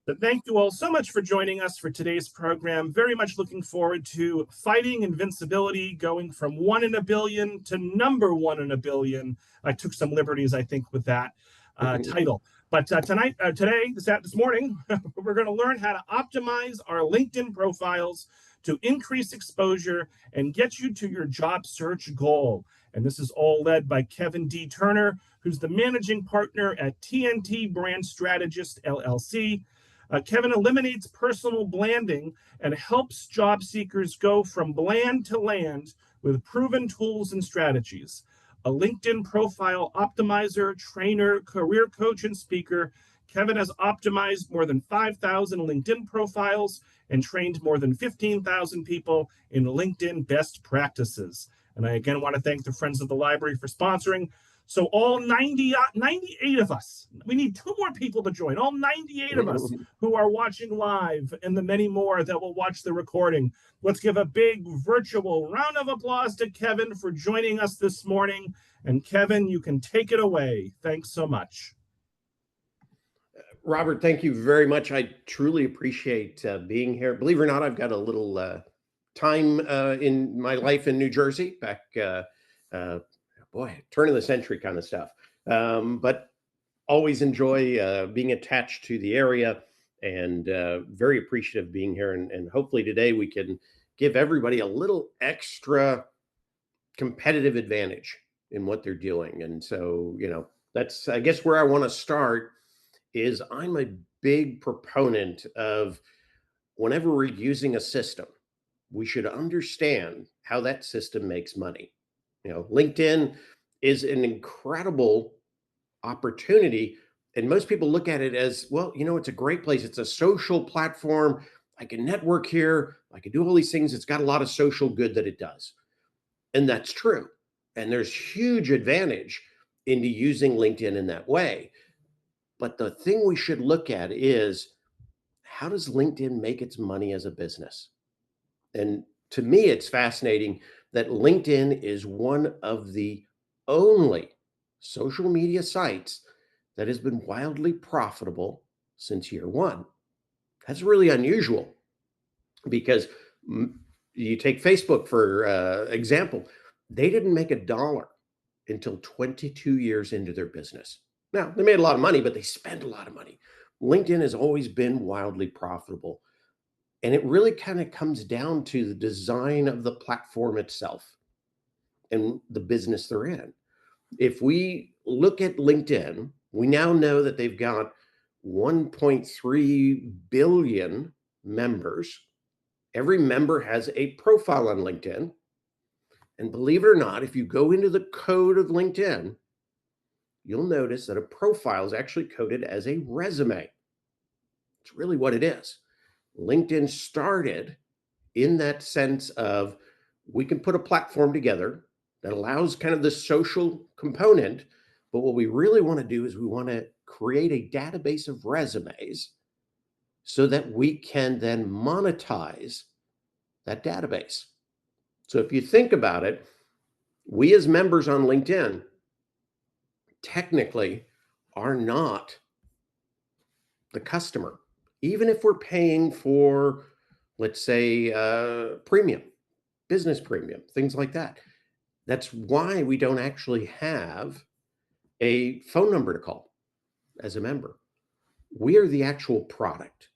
But thank you all so much for joining us for today's program. Very much looking forward to fighting invincibility, going from 1 in a billion to number 1 in a billion. I took some liberties, I think, with that title. But this morning, we're going to learn how to optimize our LinkedIn profiles to increase exposure and get you to your job search goal. And this is all led by Kevin D. Turner, who's the managing partner at TNT Brand Strategist, LLC. Kevin eliminates personal blanding and helps job seekers go from bland to land with proven tools and strategies. A LinkedIn profile optimizer, trainer, career coach, and speaker, Kevin has optimized more than 5,000 LinkedIn profiles and trained more than 15,000 people in LinkedIn best practices. And I again want to thank the Friends of the Library for sponsoring. So all 98 of us, we need 2 more people to join, all 98 of us who are watching live and the many more that will watch the recording. Let's give a big virtual round of applause to Kevin for joining us this morning. And Kevin, you can take it away. Thanks so much. Robert, thank you very much. I truly appreciate being here. Believe it or not, I've got a little time in my life in New Jersey back turn of the century kind of stuff. But always enjoy being attached to the area and very appreciative of being here. And hopefully today we can give everybody a little extra competitive advantage in what they're doing. And so, that's, I guess, where I want to start is I'm a big proponent of whenever we're using a system, we should understand how that system makes money. LinkedIn is an incredible opportunity. And most people look at it as, well, it's a great place. It's a social platform. I can network here. I can do all these things. It's got a lot of social good that it does. And that's true. And there's huge advantage into using LinkedIn in that way. But the thing we should look at is, how does LinkedIn make its money as a business? And to me, it's fascinating that LinkedIn is one of the only social media sites that has been wildly profitable since year one. That's really unusual because you take Facebook, for example, they didn't make $1 until 22 years into their business. Now, they made a lot of money, but they spent a lot of money. LinkedIn has always been wildly profitable. And it really kind of comes down to the design of the platform itself and the business they're in. If we look at LinkedIn, we now know that they've got 1.3 billion members. Every member has a profile on LinkedIn. And believe it or not, if you go into the code of LinkedIn, you'll notice that a profile is actually coded as a resume. It's really what it is. LinkedIn started in that sense of, we can put a platform together that allows kind of the social component, but what we really want to do is we want to create a database of resumes so that we can then monetize that database. So if you think about it, we as members on LinkedIn technically are not the customer, even if we're paying for, let's say, premium, business premium, things like that. That's why we don't actually have a phone number to call as a member. We are the actual product.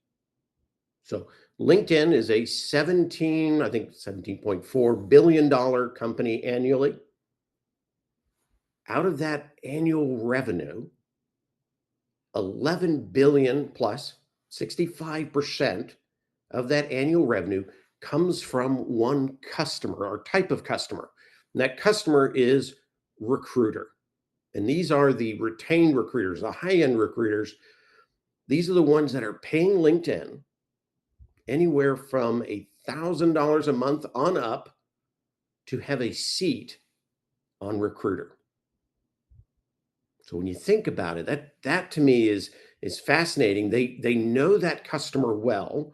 So LinkedIn is a $17.4 billion company annually. Out of that annual revenue, 11 billion plus, 65% of that annual revenue comes from one customer or type of customer. And that customer is recruiter. And these are the retained recruiters, the high-end recruiters. These are the ones that are paying LinkedIn anywhere from $1,000 a month on up to have a seat on Recruiter. So when you think about it, that to me is fascinating. They know that customer well.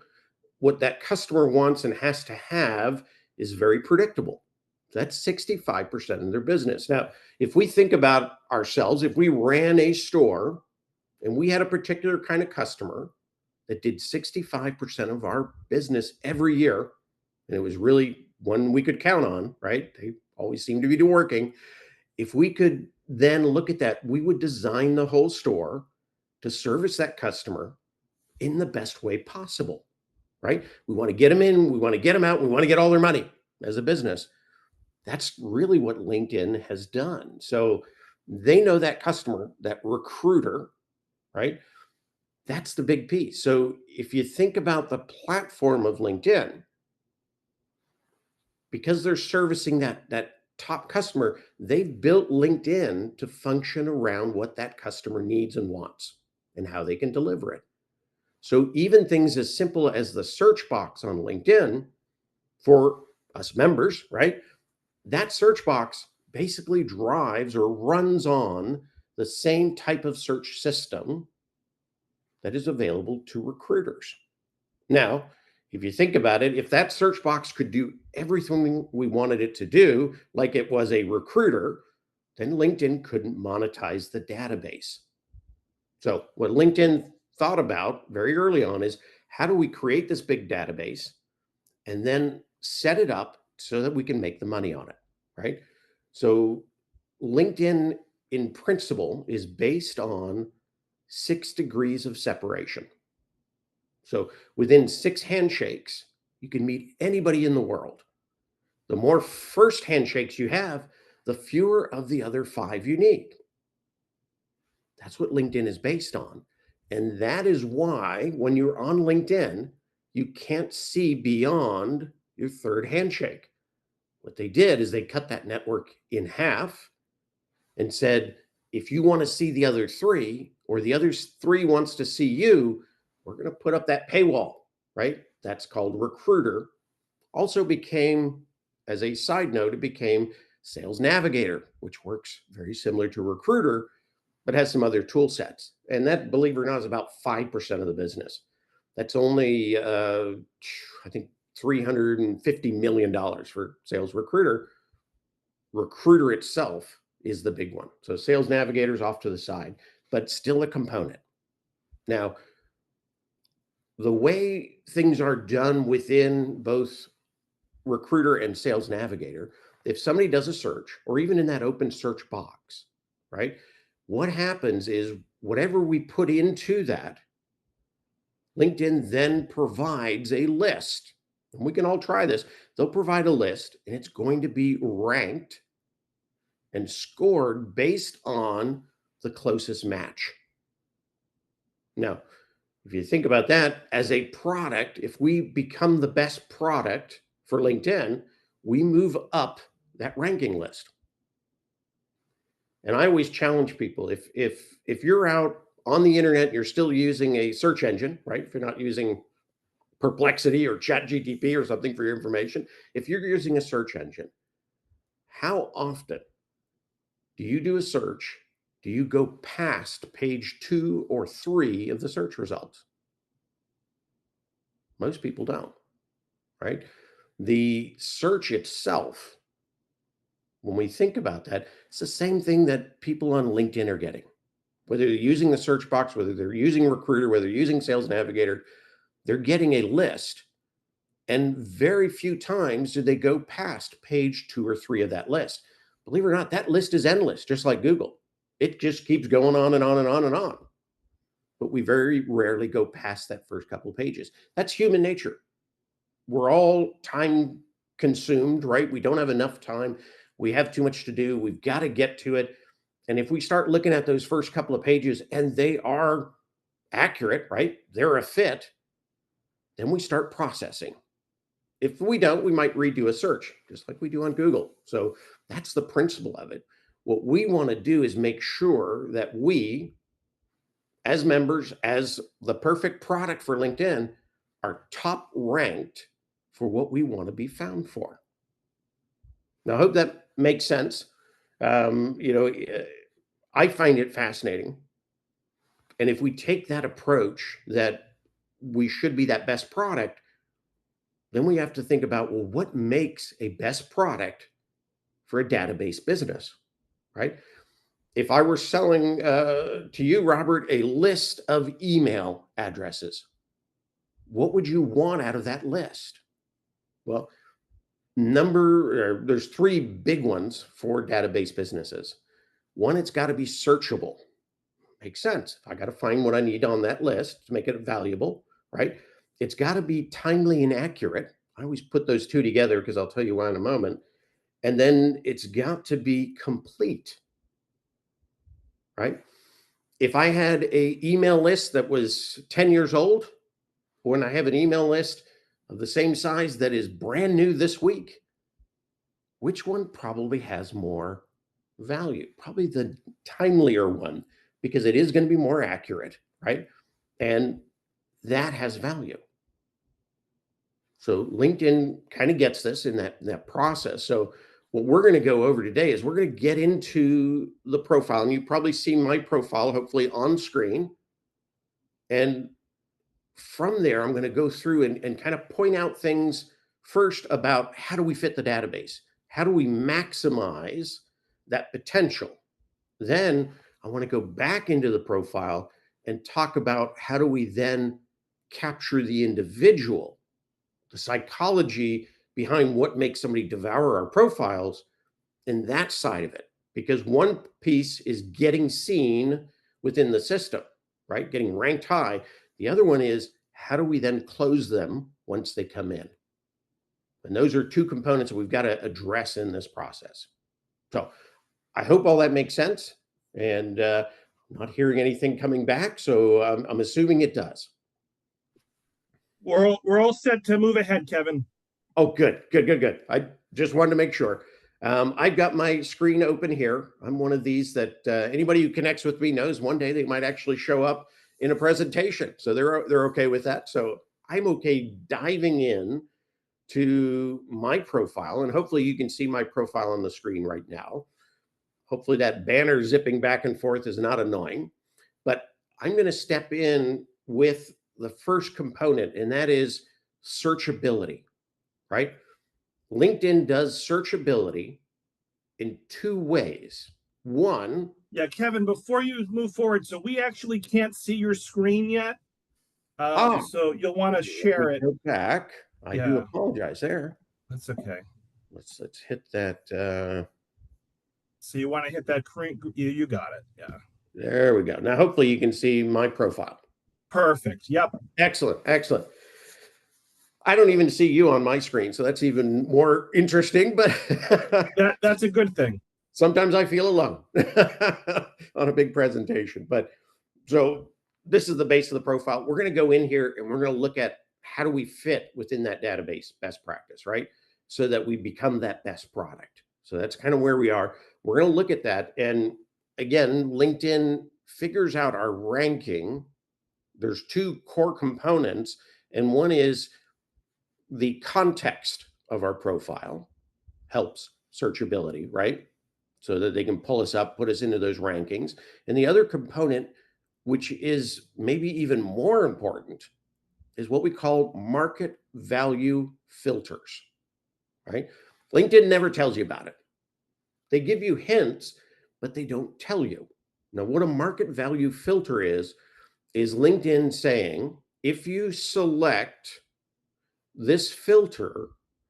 What that customer wants and has to have is very predictable. That's 65% of their business. Now, if we think about ourselves, if we ran a store and we had a particular kind of customer that did 65% of our business every year. And it was really one we could count on, right? They always seem to be working. If we could then look at that, we would design the whole store to service that customer in the best way possible, right? We want to get them in, we want to get them out, we want to get all their money as a business. That's really what LinkedIn has done. So they know that customer, that recruiter, right? That's the big piece. So if you think about the platform of LinkedIn, because they're servicing that top customer, they've built LinkedIn to function around what that customer needs and wants and how they can deliver it. So even things as simple as the search box on LinkedIn for us members, right? That search box basically drives or runs on the same type of search system that is available to recruiters. Now, if you think about it, if that search box could do everything we wanted it to do, like it was a recruiter, then LinkedIn couldn't monetize the database. So, what LinkedIn thought about very early on is how do we create this big database and then set it up so that we can make the money on it, right? So, LinkedIn in principle is based on 6 degrees of separation. So within 6 handshakes, you can meet anybody in the world. The more first handshakes you have, the fewer of the other 5 you need. That's what LinkedIn is based on. And that is why when you're on LinkedIn, you can't see beyond your third handshake. What they did is they cut that network in half and said, if you want to see the other 3, or the other 3 wants to see you, we're going to put up that paywall, right? That's called Recruiter. Also became, as a side note, it became Sales Navigator, which works very similar to Recruiter, but has some other tool sets. And that, believe it or not, is about 5% of the business. That's only, I think, $350 million for Sales Recruiter. Recruiter itself is the big one. So Sales Navigator is off to the side, but still a component. Now, the way things are done within both Recruiter and Sales Navigator, if somebody does a search, or even in that open search box, right? What happens is whatever we put into that, LinkedIn then provides a list. And we can all try this. They'll provide a list, and it's going to be ranked and scored based on the closest match. Now, if you think about that as a product, if we become the best product for LinkedIn, we move up that ranking list. And I always challenge people, if you're out on the internet, you're still using a search engine, right? If you're not using Perplexity or ChatGPT or something for your information, if you're using a search engine, how often do you do a search? Do you go past page 2 or 3 of the search results? Most people don't, right? The search itself, when we think about that, it's the same thing that people on LinkedIn are getting. Whether they're using the search box, whether they're using Recruiter, whether they're using Sales Navigator, they're getting a list. And very few times do they go past page 2 or 3 of that list. Believe it or not, that list is endless, just like Google. It just keeps going on and on and on and on. But we very rarely go past that first couple of pages. That's human nature. We're all time consumed, right? We don't have enough time. We have too much to do. We've got to get to it. And if we start looking at those first couple of pages and they are accurate, right? They're a fit, then we start processing. If we don't, we might redo a search, just like we do on Google. So that's the principle of it. What we want to do is make sure that we, as members, as the perfect product for LinkedIn, are top ranked for what we want to be found for. Now, I hope that makes sense. I find it fascinating. And if we take that approach that we should be that best product, then we have to think about, well, what makes a best product for a database business, right? If I were selling to you, Robert, a list of email addresses, what would you want out of that list? Well, there's three big ones for database businesses. One, it's got to be searchable. Makes sense. I got to find what I need on that list to make it valuable, right? It's got to be timely and accurate. I always put those two together because I'll tell you why in a moment. And then it's got to be complete, right? If I had a email list that was 10 years old, or when I have an email list of the same size that is brand new this week, which one probably has more value? Probably the timelier one, because it is going to be more accurate, right? And that has value. So LinkedIn kind of gets this in that process. So what we're going to go over today is we're going to get into the profile, and you've probably seen my profile hopefully on screen. And from there, I'm going to go through and kind of point out things first about how do we fit the database? How do we maximize that potential? Then I want to go back into the profile and talk about how do we then capture the individual, the psychology behind what makes somebody devour our profiles, and that side of it. Because one piece is getting seen within the system, right? Getting ranked high. The other one is how do we then close them once they come in? And those are two components that we've got to address in this process. So I hope all that makes sense. And I'm not hearing anything coming back, so I'm assuming it does. We're all set to move ahead, Kevin. Oh, good. I just wanted to make sure. I've got my screen open here. I'm one of these that anybody who connects with me knows one day they might actually show up in a presentation. So they're okay with that. So I'm okay diving in to my profile, and hopefully you can see my profile on the screen right now. Hopefully that banner zipping back and forth is not annoying, but I'm going to step in with the first component, and that is searchability, right? LinkedIn does searchability in two ways. One, Yeah, Kevin, before you move forward, so we actually can't see your screen yet. So you'll want to share it. Go back. I do Yeah, apologize there. that's okay. Let's hit that. So you want to hit that you got it. Yeah. There we go. Now, hopefully you can see my profile. Perfect. Yep. Excellent. I don't even see you on my screen, so that's even more interesting, but that's a good thing. Sometimes I feel alone on a big presentation. But so this is the base of the profile. We're going to go in here and we're going to look at how do we fit within that database best practice, right? So that we become that best product. So that's kind of where we are. We're going to look at that. And again, LinkedIn figures out our ranking. There's two core components, and one is the context of our profile helps searchability, right? So that they can pull us up, put us into those rankings. And the other component, which is maybe even more important, is what we call market value filters, right? LinkedIn never tells you about it. They give you hints, but they don't tell you. Now, what a market value filter is LinkedIn saying, if you select this filter,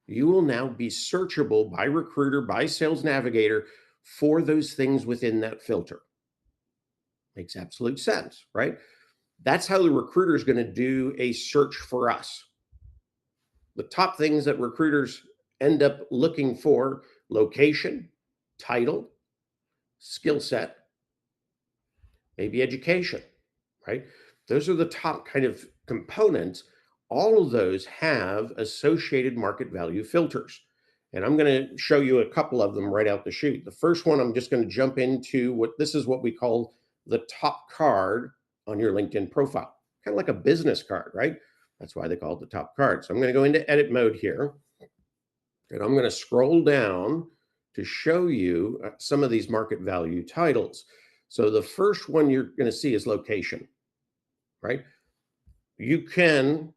you will now be searchable by recruiter, by sales navigator for those things within that filter. Makes absolute sense, right? That's how the recruiter is going to do a search for us. The top things that recruiters end up looking for: location, title, skill set, maybe education, right? Those are the top kind of components. All of those have associated market value filters. And I'm going to show you a couple of them right out the chute. The first one, I'm just going to jump into what we call the top card on your LinkedIn profile, kind of like a business card, right? That's why they call it the top card. So I'm going to go into edit mode here, and I'm going to scroll down to show you some of these market value titles. So the first one you're going to see is location, right? You can,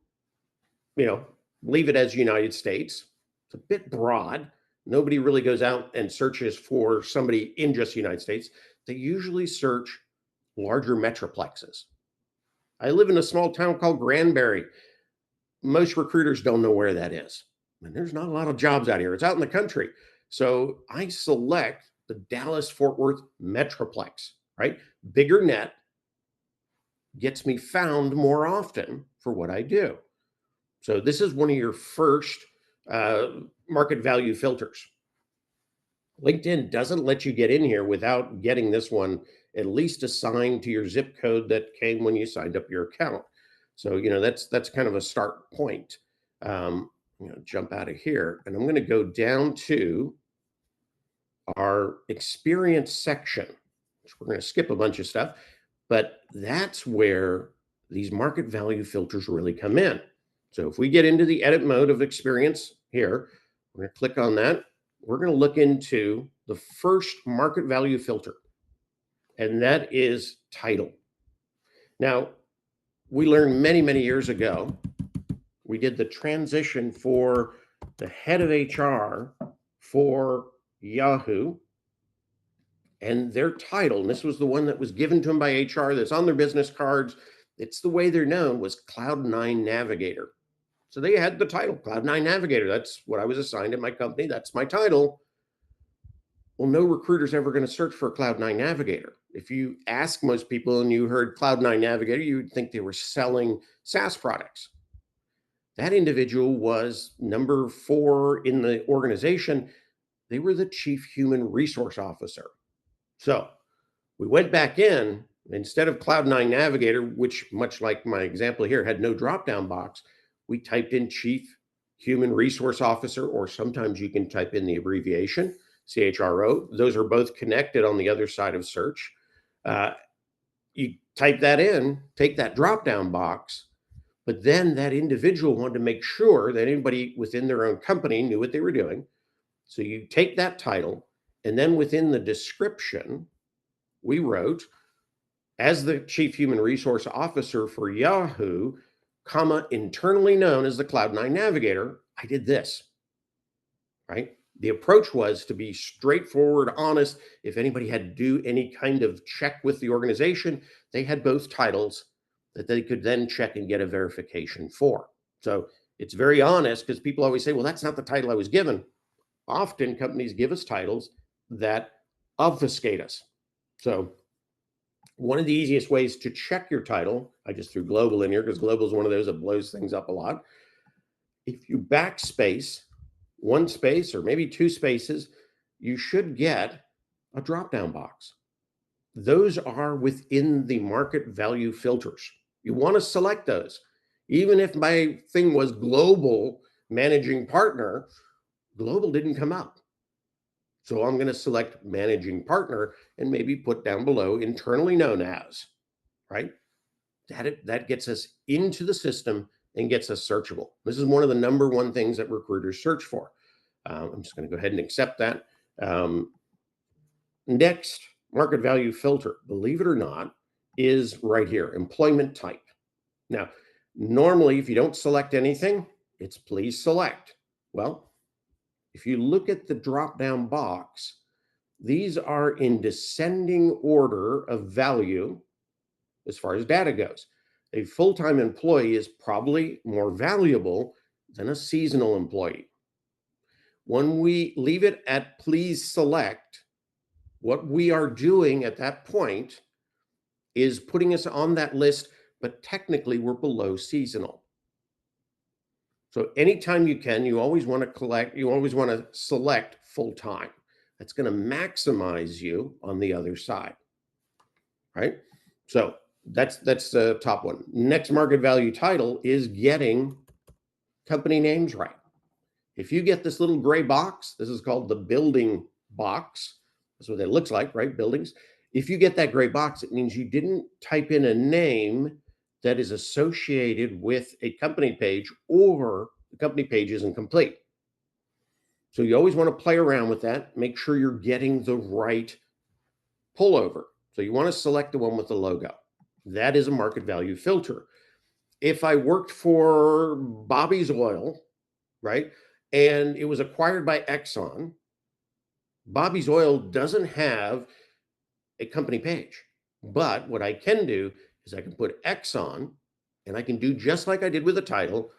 leave it as United States. It's a bit broad. Nobody really goes out and searches for somebody in just the United States. They usually search larger metroplexes. I live in a small town called Granbury. most recruiters don't know where that is. And there's not a lot of jobs out here. It's out in the country. So I select the Dallas-Fort Worth Metroplex, right? Bigger net gets me found more often for what I do. So this is one of your first market value filters. LinkedIn doesn't let you get in here without getting this one at least assigned to your zip code that came when you signed up your account. So, that's kind of a start point. I'm going to jump out of here and I'm going to go down to our experience section, which we're going to skip a bunch of stuff, but that's where these market value filters really come in. So if we get into the edit mode of experience here, we're going to click on that. We're going to look into the first market value filter, and that is title. Now, we learned many, many years ago, we did the transition for the head of HR for Yahoo, and their title, and this was the one that was given to them by HR, that's on their business cards, it's the way they're known, was Cloud9 Navigator. So they had the title, Cloud9 Navigator. That's what I was assigned at my company. That's my title. Well, no recruiter's ever going to search for a Cloud9 Navigator. If you ask most people and you heard Cloud9 Navigator, you would think they were selling SaaS products. That individual was number 4 in the organization. They were the chief human resource officer. So we went back in, instead of Cloud9 Navigator, which much like my example here had no drop-down box, we typed in chief human resource officer, or sometimes you can type in the abbreviation, CHRO. Those are both connected on the other side of search. You type that in, take that drop-down box, but then that individual wanted to make sure that anybody within their own company knew what they were doing. So you take that title, and then within the description, we wrote, as the chief human resource officer for Yahoo, comma, internally known as the Cloud9 Navigator, I did this, right? The approach was to be straightforward, honest. If anybody had to do any kind of check with the organization, they had both titles that they could then check and get a verification for. So it's very honest, because people always say, well, that's not the title I was given. Often companies give us titles that obfuscate us. So one of the easiest ways to check your title, I just threw global in here because global is one of those that blows things up a lot. If you backspace one space or maybe 2 spaces, you should get a drop-down box. Those are within the market value filters. You want to select those. Even if my thing was global managing partner, global didn't come up. So I'm going to select managing partner and maybe put down below internally known as, right? That gets us into the system and gets us searchable. This is one of the number 1 things that recruiters search for. I'm just going to go ahead and accept that. Next market value filter, believe it or not, is right here, employment type. Now, normally, if you don't select anything, it's please select. Well, if you look at the drop-down box, these are in descending order of value as far as data goes. A full-time employee is probably more valuable than a seasonal employee. When we leave it at please select, what we are doing at that point is putting us on that list, but technically we're below seasonal. So anytime you can, you always want to select full-time. That's going to maximize you on the other side, right? So that's the top one. Next market value title is getting company names right. If you get this little gray box, this is called the building box. That's what it looks like, right? Buildings. If you get that gray box, it means you didn't type in a name that is associated with a company page, or the company page isn't complete. So you always want to play around with that. Make sure you're getting the right pullover. So you want to select the one with the logo. That is a market value filter. If I worked for Bobby's Oil, right, and it was acquired by Exxon, Bobby's Oil doesn't have a company page. But what I can do is I can put Exxon, and I can do just like I did with the title,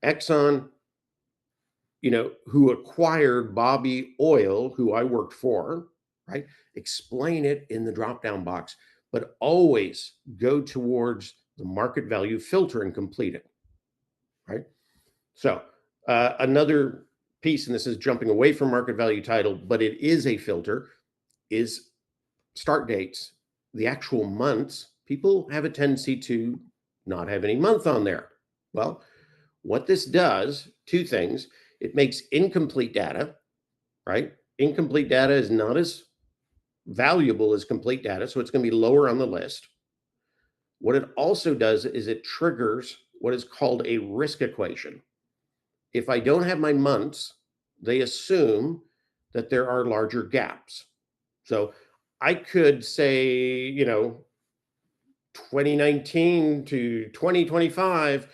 Exxon, who acquired Bobby Oil, who I worked for, right? Explain it in the drop-down box, but always go towards the market value filter and complete it, right? So another piece, and this is jumping away from market value title, but it is a filter, is start dates, the actual months. People have a tendency to not have any month on there. Well, what this does, two things: it makes incomplete data, right? Incomplete data is not as valuable as complete data, so it's going to be lower on the list. What it also does is it triggers what is called a risk equation. If I don't have my months, they assume that there are larger gaps. So I could say, 2019 to 2025,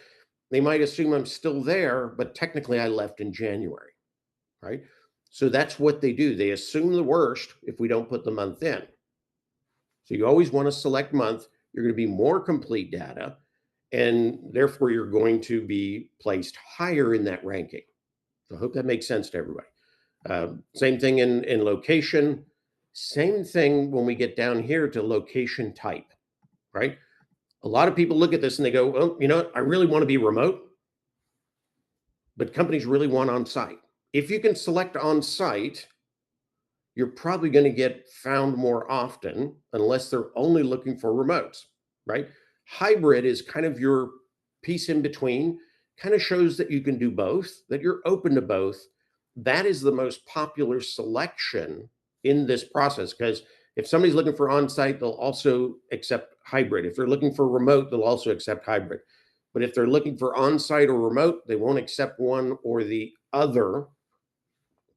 they might assume I'm still there, but technically I left in January, right? So that's what they do. They assume the worst if we don't put the month in. So you always want to select month. You're going to be more complete data, and therefore you're going to be placed higher in that ranking. So I hope that makes sense to everybody. Same thing in location. Same thing when we get down here to location type, right? A lot of people look at this and they go, well, I really want to be remote, but companies really want on-site. If you can select on-site, you're probably going to get found more often unless they're only looking for remotes, right? Hybrid is kind of your piece in between, kind of shows that you can do both, that you're open to both. That is the most popular selection in this process, because if somebody's looking for on-site, they'll also accept hybrid. If they're looking for remote, they'll also accept hybrid. But if they're looking for on-site or remote, they won't accept one or the other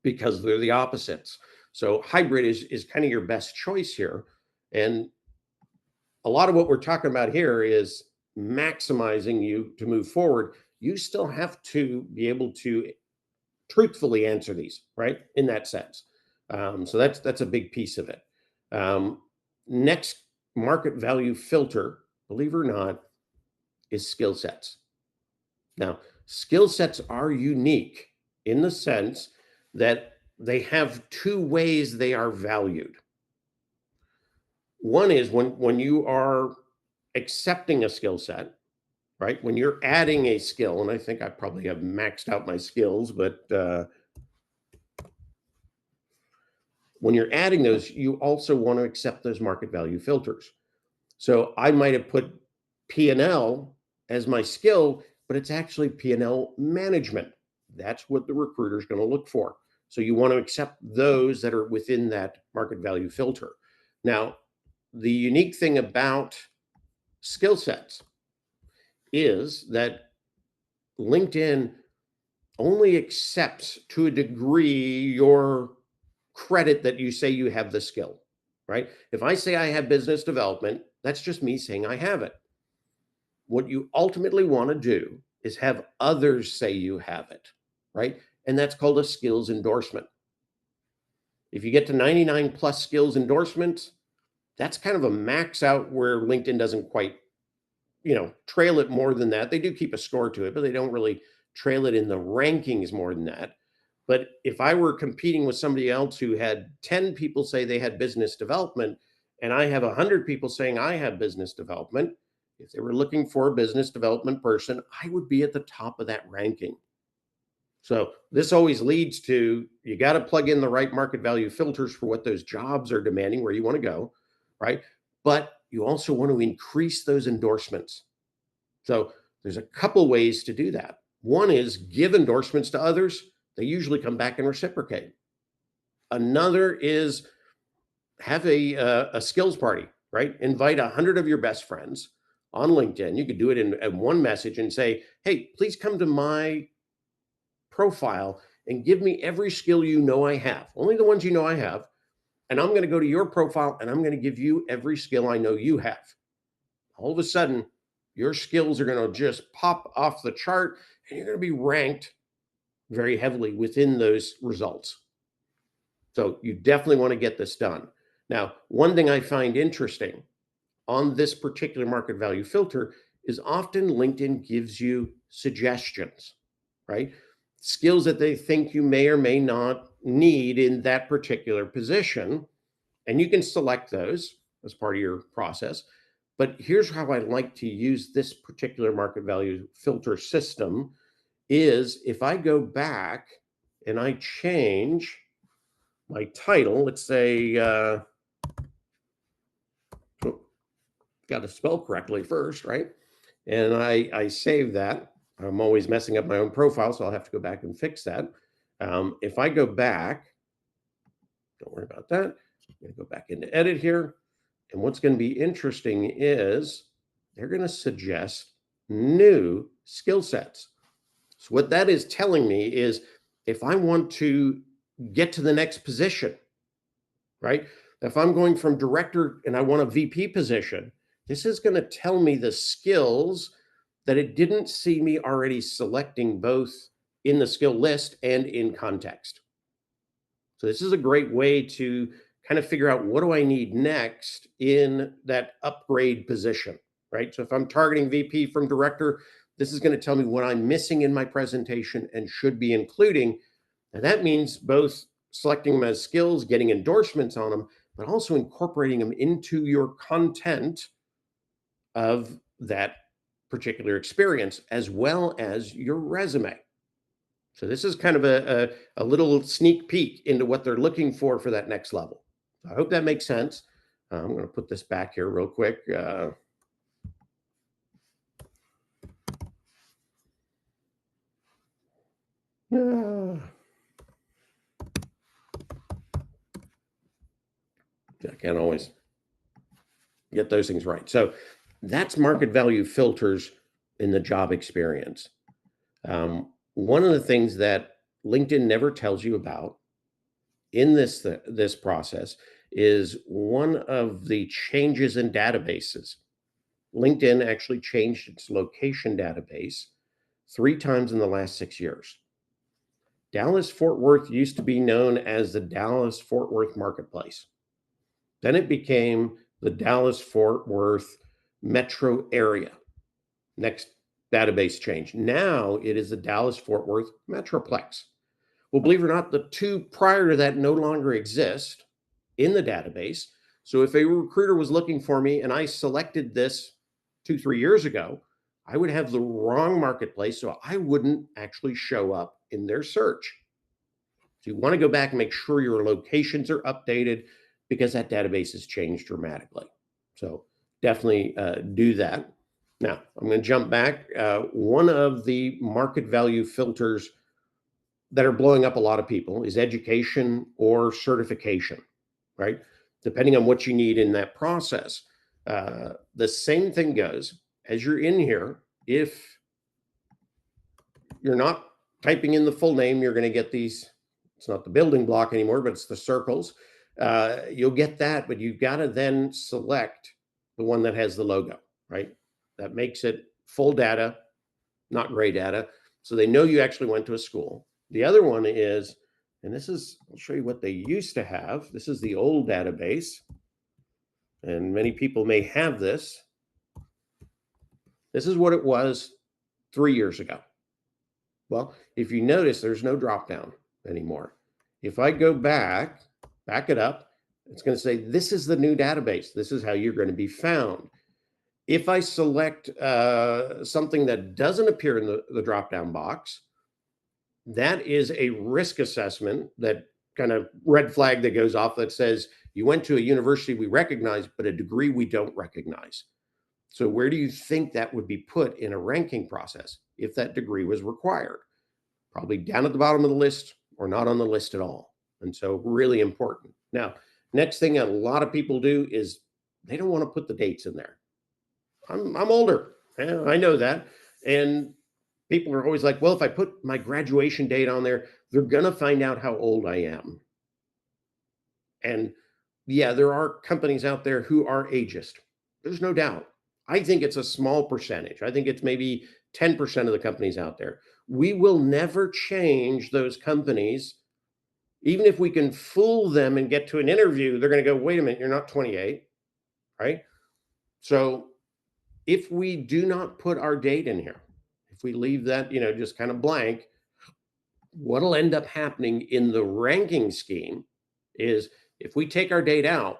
because they're the opposites. So hybrid is kind of your best choice here. And a lot of what we're talking about here is maximizing you to move forward. You still have to be able to truthfully answer these, right? In that sense. So that's a big piece of it. Next market value filter, believe it or not, is skill sets. Now, skill sets are unique in the sense that they have two ways they are valued. One is when you are accepting a skill set, right? When you're adding a skill, and I think I probably have maxed out my skills, but when you're adding those, you also want to accept those market value filters. So I might have put P&L as my skill, but it's actually P&L management. That's what the recruiter is going to look for. So you want to accept those that are within that market value filter. Now, the unique thing about skill sets is that LinkedIn only accepts to a degree your credit that you say you have the skill, right? If I say I have business development, that's just me saying I have it. What you ultimately want to do is have others say you have it, right? And that's called a skills endorsement. If you get to 99 plus skills endorsements, that's kind of a max out where LinkedIn doesn't quite, trail it more than that. They do keep a score to it, but they don't really trail it in the rankings more than that. But if I were competing with somebody else who had 10 people say they had business development, and I have 100 people saying I have business development, if they were looking for a business development person, I would be at the top of that ranking. So this always leads to, you got to plug in the right market value filters for what those jobs are demanding, where you want to go, right? But you also want to increase those endorsements. So there's a couple ways to do that. One is give endorsements to others. They usually come back and reciprocate. Another is have a skills party, right? Invite 100 of your best friends on LinkedIn. You could do it in one message and say, hey, please come to my profile and give me every skill you know I have, only the ones you know I have. And I'm going to go to your profile and I'm going to give you every skill I know you have. All of a sudden, your skills are going to just pop off the chart and you're going to be ranked very heavily within those results. So you definitely want to get this done. Now, one thing I find interesting on this particular market value filter is often LinkedIn gives you suggestions. right? Skills that they think you may or may not need in that particular position. And you can select those as part of your process. But here's how I like to use this particular market value filter system is if I go back and I change my title, let's say, got to spell correctly first, right? And I save that. I'm always messing up my own profile, so I'll have to go back and fix that. If I go back, don't worry about that. I'm going to go back into edit here. And what's going to be interesting is they're going to suggest new skill sets. So what that is telling me is if I want to get to the next position, right? If I'm going from director and I want a VP position, this is going to tell me the skills that it didn't see me already selecting both in the skill list and in context. So this is a great way to kind of figure out what do I need next in that upgrade position, right? So if I'm targeting VP from director, this is going to tell me what I'm missing in my presentation and should be including. And that means both selecting them as skills, getting endorsements on them, but also incorporating them into your content of that particular experience, as well as your resume. So this is kind of a little sneak peek into what they're looking for that next level. I hope that makes sense. I'm going to put this back here real quick. I can't always get those things right. So that's market value filters in the job experience. One of the things that LinkedIn never tells you about in this process is one of the changes in databases. LinkedIn actually changed its location database 3 times in the last 6 years. Dallas-Fort Worth used to be known as the Dallas-Fort Worth Marketplace. Then it became the Dallas-Fort Worth metro area. Next database change. Now it is the Dallas-Fort Worth Metroplex. Well, believe it or not, the 2 prior to that no longer exist in the database. So if a recruiter was looking for me and I selected this 2-3 years ago, I would have the wrong marketplace, so I wouldn't actually show up in their search. So you want to go back and make sure your locations are updated because that database has changed dramatically. So definitely do that. Now, I'm going to jump back. One of the market value filters that are blowing up a lot of people is education or certification, right? Depending on what you need in that process. The same thing goes as you're in here. If you're not typing in the full name, you're going to get these. It's not the building block anymore, but it's the circles. You'll get that, but you've got to then select the one that has the logo, right? That makes it full data, not gray data. So they know you actually went to a school. The other one is, and this is, I'll show you what they used to have. This is the old database. And many people may have this. This is what it was 3 years ago. Well, if you notice, there's no drop down anymore. If I go back it up, it's going to say, this is the new database. This is how you're going to be found. If I select something that doesn't appear in the drop-down box, that is a risk assessment, that kind of red flag that goes off that says you went to a university we recognize, but a degree we don't recognize. So where do you think that would be put in a ranking process if that degree was required? Probably down at the bottom of the list or not on the list at all. And so really important. Now, next thing a lot of people do is they don't want to put the dates in there. I'm older. Yeah, I know that. And people are always like, well, if I put my graduation date on there, they're going to find out how old I am. And yeah, there are companies out there who are ageist. There's no doubt. I think it's a small percentage. I think it's maybe 10% of the companies out there. We will never change those companies. Even if we can fool them and get to an interview, they're going to go, wait a minute, you're not 28, right? So if we do not put our date in here, if we leave that, just kind of blank, what'll end up happening in the ranking scheme is if we take our date out,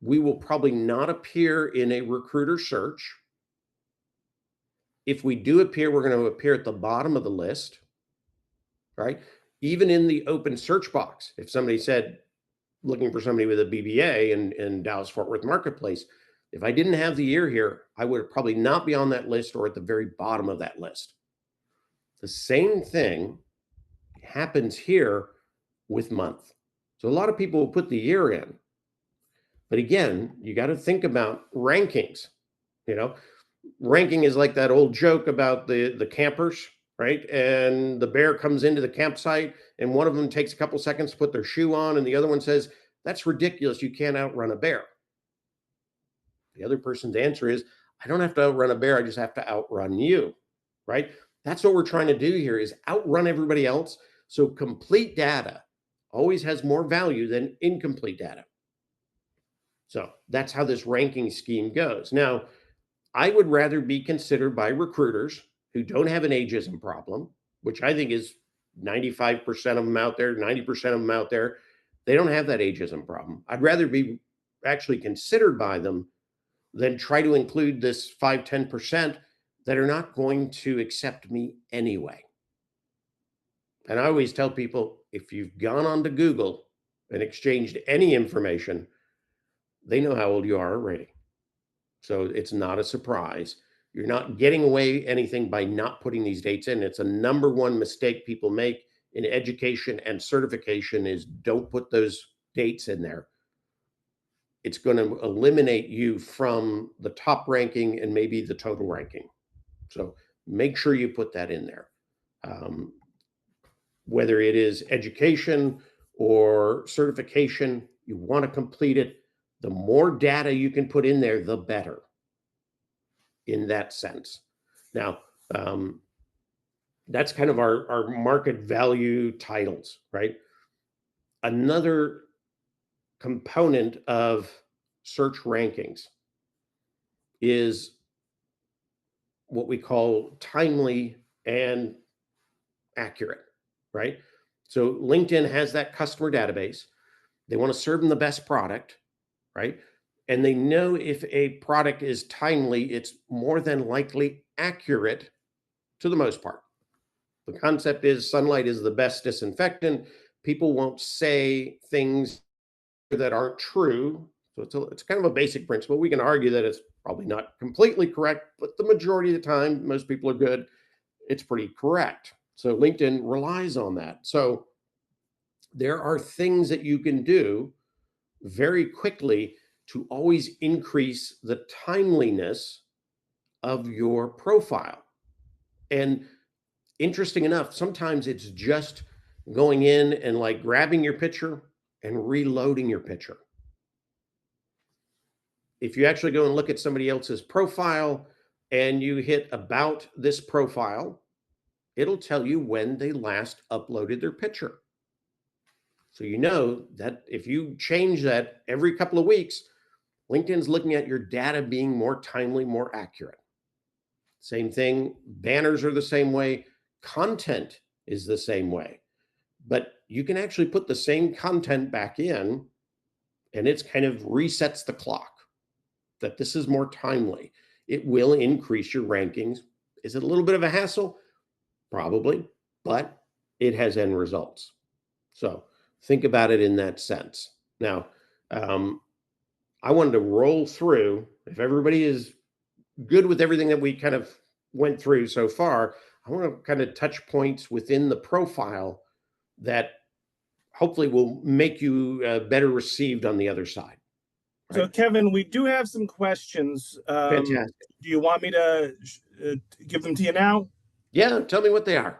we will probably not appear in a recruiter search. If we do appear, we're going to appear at the bottom of the list, right? Even in the open search box, if somebody said looking for somebody with a BBA in Dallas Fort Worth marketplace, if I didn't have the year here, I would probably not be on that list or at the very bottom of that list. The same thing happens here with month. So a lot of people will put the year in. But again, you got to think about rankings. You know, ranking is like that old joke about the campers, right? And the bear comes into the campsite and one of them takes a couple seconds to put their shoe on and the other one says, "That's ridiculous. You can't outrun a bear." The other person's answer is, "I don't have to outrun a bear. I just have to outrun you," right? That's what we're trying to do here is outrun everybody else. So complete data always has more value than incomplete data. So that's how this ranking scheme goes. Now, I would rather be considered by recruiters who don't have an ageism problem, which I think is 95% of them out there, 90% of them out there. They don't have that ageism problem. I'd rather be actually considered by them than try to include this 5-10% that are not going to accept me anyway. And I always tell people, if you've gone onto Google and exchanged any information, they know how old you are already. So it's not a surprise. You're not getting away anything by not putting these dates in. It's a number one mistake people make in education and certification is don't put those dates in there. It's going to eliminate you from the top ranking and maybe the total ranking. So make sure you put that in there. Whether it is education or certification, you want to complete it. The more data you can put in there, the better in that sense. Now, that's kind of our market value titles, right? Another component of search rankings is what we call timely and accurate, right? So LinkedIn has that customer database. They want to serve them the best product, right? And they know if a product is timely, it's more than likely accurate to the most part. The concept is sunlight is the best disinfectant. People won't say things that aren't true. So it's kind of a basic principle. We can argue that it's probably not completely correct, but the majority of the time, most people are good. It's pretty correct. So LinkedIn relies on that. So there are things that you can do very quickly to always increase the timeliness of your profile. And interesting enough, sometimes it's just going in and like grabbing your picture and reloading your picture. If you actually go and look at somebody else's profile and you hit about this profile, it'll tell you when they last uploaded their picture. So you know that if you change that every couple of weeks, LinkedIn's looking at your data being more timely, more accurate. Same thing, banners are the same way, content is the same way. But you can actually put the same content back in and it's kind of resets the clock that this is more timely. It will increase your rankings. Is it a little bit of a hassle? Probably, but it has end results. So think about it in that sense. Now, I wanted to roll through, if everybody is good with everything that we kind of went through so far, I want to kind of touch points within the profile that hopefully will make you better received on the other side. Right? So, Kevin, we do have some questions. Fantastic. Do you want me to give them to you now? Yeah, tell me what they are.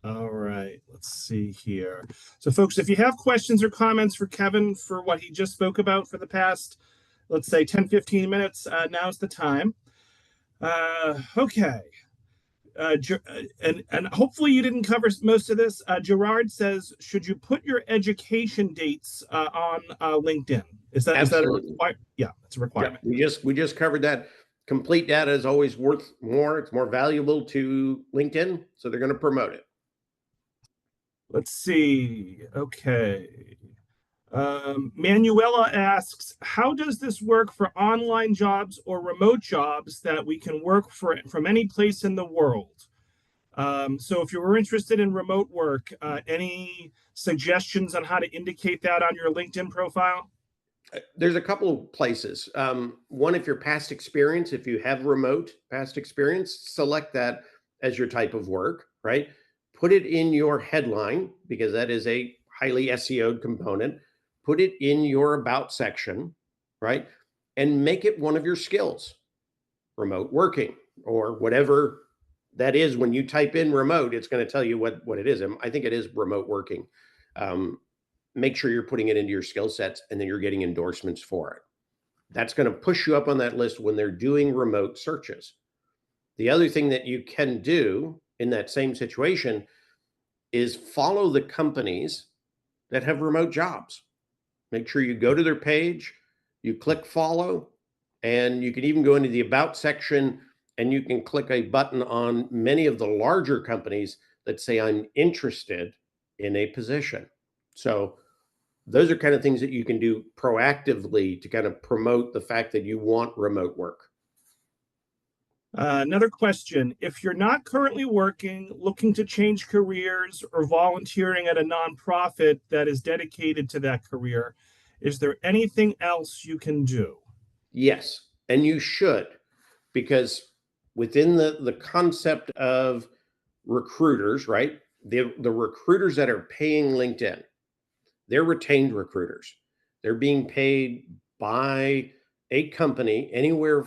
All right, let's see here. So, folks, if you have questions or comments for Kevin for what he just spoke about for the past, let's say 10, 15 minutes, now's the time. Okay. And hopefully you didn't cover most of this. Gerard says, should you put your education dates on LinkedIn? Is that a requirement? Yeah, it's a requirement. Yeah, we just covered that. Complete data is always worth more. It's more valuable to LinkedIn, so they're going to promote it. Let's see. Okay. Manuela asks, how does this work for online jobs or remote jobs that we can work from any place in the world? So if you were interested in remote work, any suggestions on how to indicate that on your LinkedIn profile? There's a couple of places. One, if your past experience, if you have remote past experience, select that as your type of work, right? Put it in your headline because that is a highly SEO'd component. Put it in your about section, right? And make it one of your skills, remote working or whatever that is. When you type in remote, it's going to tell you what it is. And I think it is remote working. Um, Make sure you're putting it into your skill sets and then you're getting endorsements for it. That's going to push you up on that list when they're doing remote searches. The other thing that you can do in that same situation is follow the companies that have remote jobs. Make sure you go to their page, you click follow, and you can even go into the about section and you can click a button on many of the larger companies that say, I'm interested in a position. So those are kind of things that you can do proactively to kind of promote the fact that you want remote work. Another question. If you're not currently working, looking to change careers, or volunteering at a nonprofit that is dedicated to that career, is there anything else you can do? Yes, and you should, because within the concept of recruiters, right? The recruiters that are paying LinkedIn, they're retained recruiters. They're being paid by a company anywhere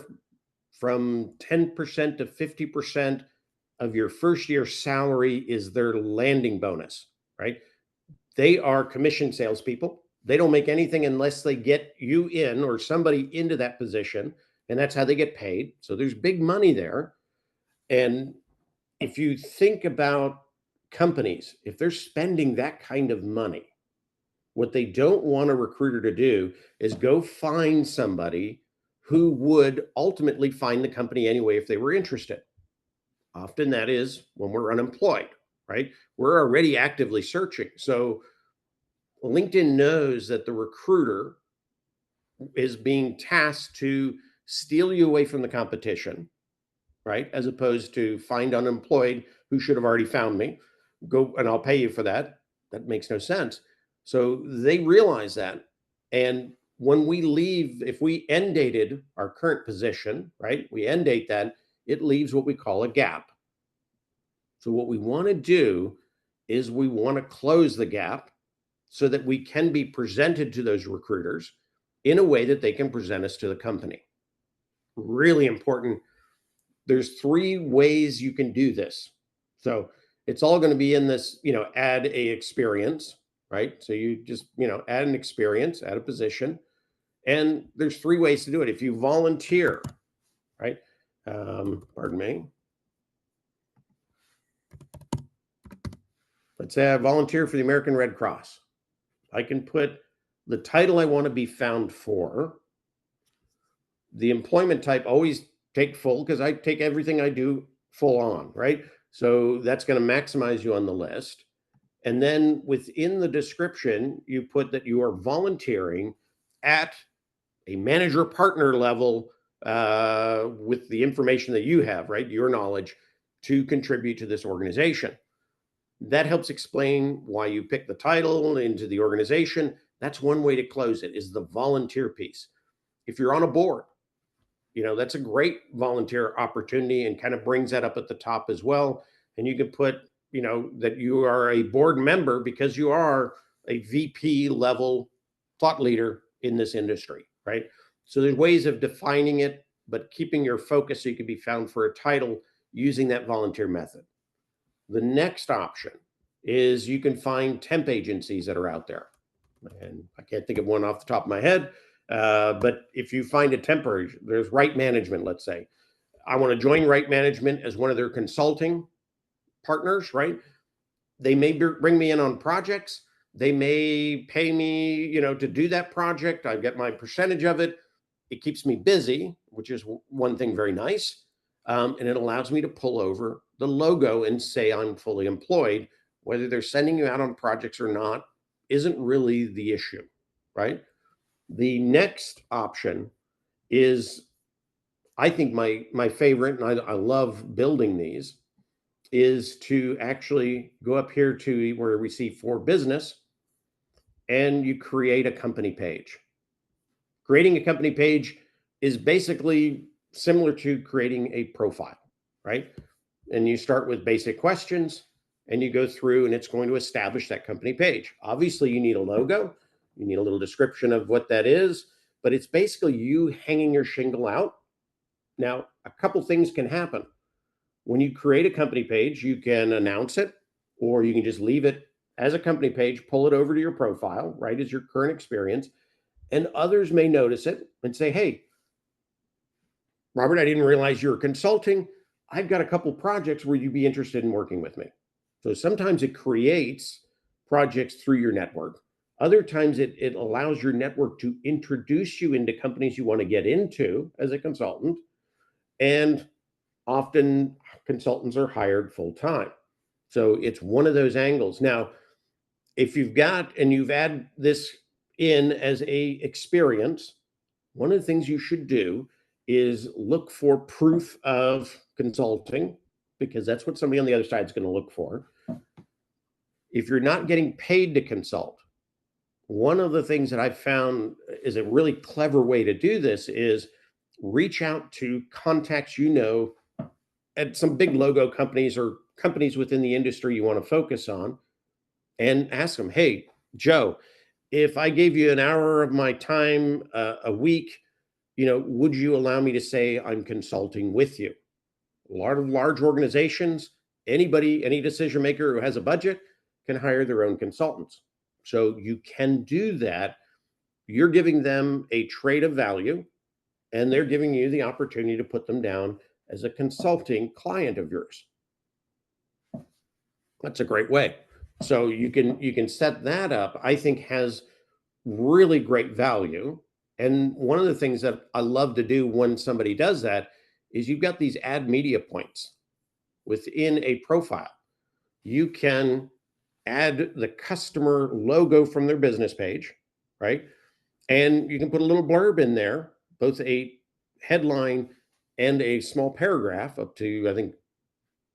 from 10% to 50% of your first year salary is their landing bonus, right? They are commission salespeople. They don't make anything unless they get you in or somebody into that position. And that's how they get paid. So there's big money there. And if you think about companies, if they're spending that kind of money, what they don't want a recruiter to do is go find somebody who would ultimately find the company anyway if they were interested. Often that is when we're unemployed, right? We're already actively searching. So LinkedIn knows that the recruiter is being tasked to steal you away from the competition, right? As opposed to find unemployed who should have already found me, go and I'll pay you for that. That makes no sense. So they realize that. And when we leave, if we end dated our current position, right? We end date that, it leaves what we call a gap. So what we want to do is we want to close the gap so that we can be presented to those recruiters in a way that they can present us to the company. Really important. There's three ways you can do this. So it's all going to be in this, add a experience, right? So you just, add an experience, add a position. And there's three ways to do it. If you volunteer, right? Pardon me. Let's say I volunteer for the American Red Cross. I can put the title I want to be found for. The employment type, always take full because I take everything I do full on, right? So that's going to maximize you on the list. And then within the description, you put that you are volunteering at a manager partner level with the information that you have, right? Your knowledge to contribute to this organization. That helps explain why you pick the title into the organization. That's one way to close it, is the volunteer piece. If you're on a board, that's a great volunteer opportunity and kind of brings that up at the top as well. And you can put, that you are a board member because you are a VP level thought leader in this industry, right? So there's ways of defining it, but keeping your focus so you can be found for a title using that volunteer method. The next option is you can find temp agencies that are out there. And I can't think of one off the top of my head, but if you find a temporary, there's Right Management, let's say. I want to join Right Management as one of their consulting partners, right? They may bring me in on projects. They may pay me, to do that project. I get my percentage of it. It keeps me busy, which is one thing very nice. And it allows me to pull over the logo and say I'm fully employed whether they're sending you out on projects or not, isn't really the issue, right? The next option is, I think my favorite, and I love building these, is to actually go up here to where we see for business, and you create a company page. Creating a company page is basically similar to creating a profile, right? And you start with basic questions and you go through, and it's going to establish that company page. Obviously, you need a logo, you need a little description of what that is, but it's basically you hanging your shingle out. Now, a couple things can happen. When you create a company page, you can announce it, or you can just leave it as a company page, pull it over to your profile, right, as your current experience. And others may notice it and say, hey, Robert, I didn't realize you were consulting. I've got a couple projects where you'd be interested in working with me. So sometimes it creates projects through your network. Other times it allows your network to introduce you into companies you want to get into as a consultant. And often consultants are hired full time. So it's one of those angles. Now, if you've got and you've added this in as a experience, one of the things you should do is look for proof of consulting, because that's what somebody on the other side is going to look for. If you're not getting paid to consult, one of the things that I've found is a really clever way to do this is reach out to contacts at some big logo companies or companies within the industry you want to focus on, and ask them, hey, Joe, if I gave you an hour of my time a week, would you allow me to say I'm consulting with you? A lot of large organizations, anybody, any decision maker who has a budget can hire their own consultants. So you can do that. You're giving them a trade of value, and they're giving you the opportunity to put them down as a consulting client of yours. That's a great way. So you can set that up, I think has really great value. And one of the things that I love to do when somebody does that is you've got these add media points within a profile. You can add the customer logo from their business page, right? And you can put a little blurb in there, both a headline and a small paragraph up to, I think,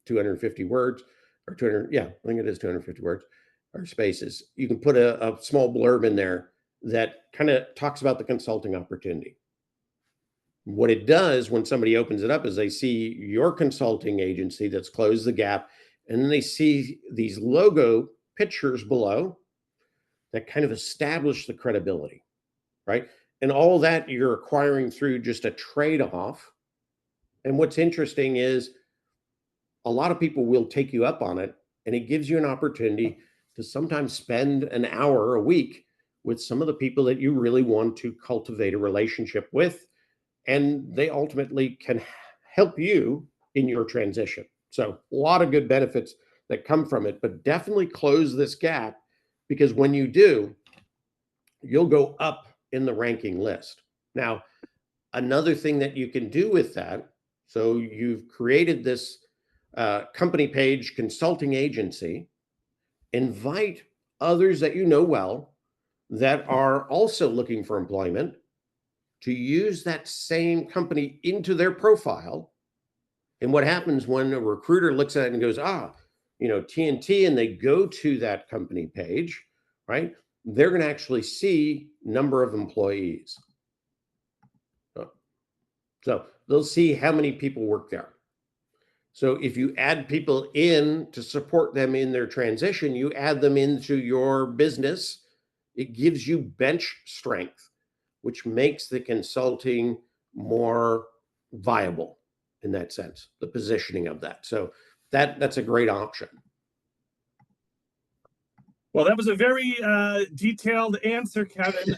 250 words or 200. Yeah, I think it is 250 words or spaces. You can put a small blurb in there that kind of talks about the consulting opportunity. What it does when somebody opens it up is they see your consulting agency that's closed the gap, and then they see these logo pictures below that kind of establish the credibility, right? And all that you're acquiring through just a trade-off. And what's interesting is a lot of people will take you up on it, and it gives you an opportunity to sometimes spend an hour a week with some of the people that you really want to cultivate a relationship with, and they ultimately can help you in your transition. So a lot of good benefits that come from it, but definitely close this gap, because when you do, you'll go up in the ranking list. Now, another thing that you can do with that, so you've created this company page consulting agency, invite others that you know well that are also looking for employment to use that same company into their profile. And what happens when a recruiter looks at it and goes, TNT, and they go to that company page, right? They're going to actually see number of employees. So they'll see how many people work there. So if you add people in to support them in their transition, you add them into your business, it gives you bench strength, which makes the consulting more viable in that sense, the positioning of that. So that's a great option. Well, that was a very detailed answer, Kevin.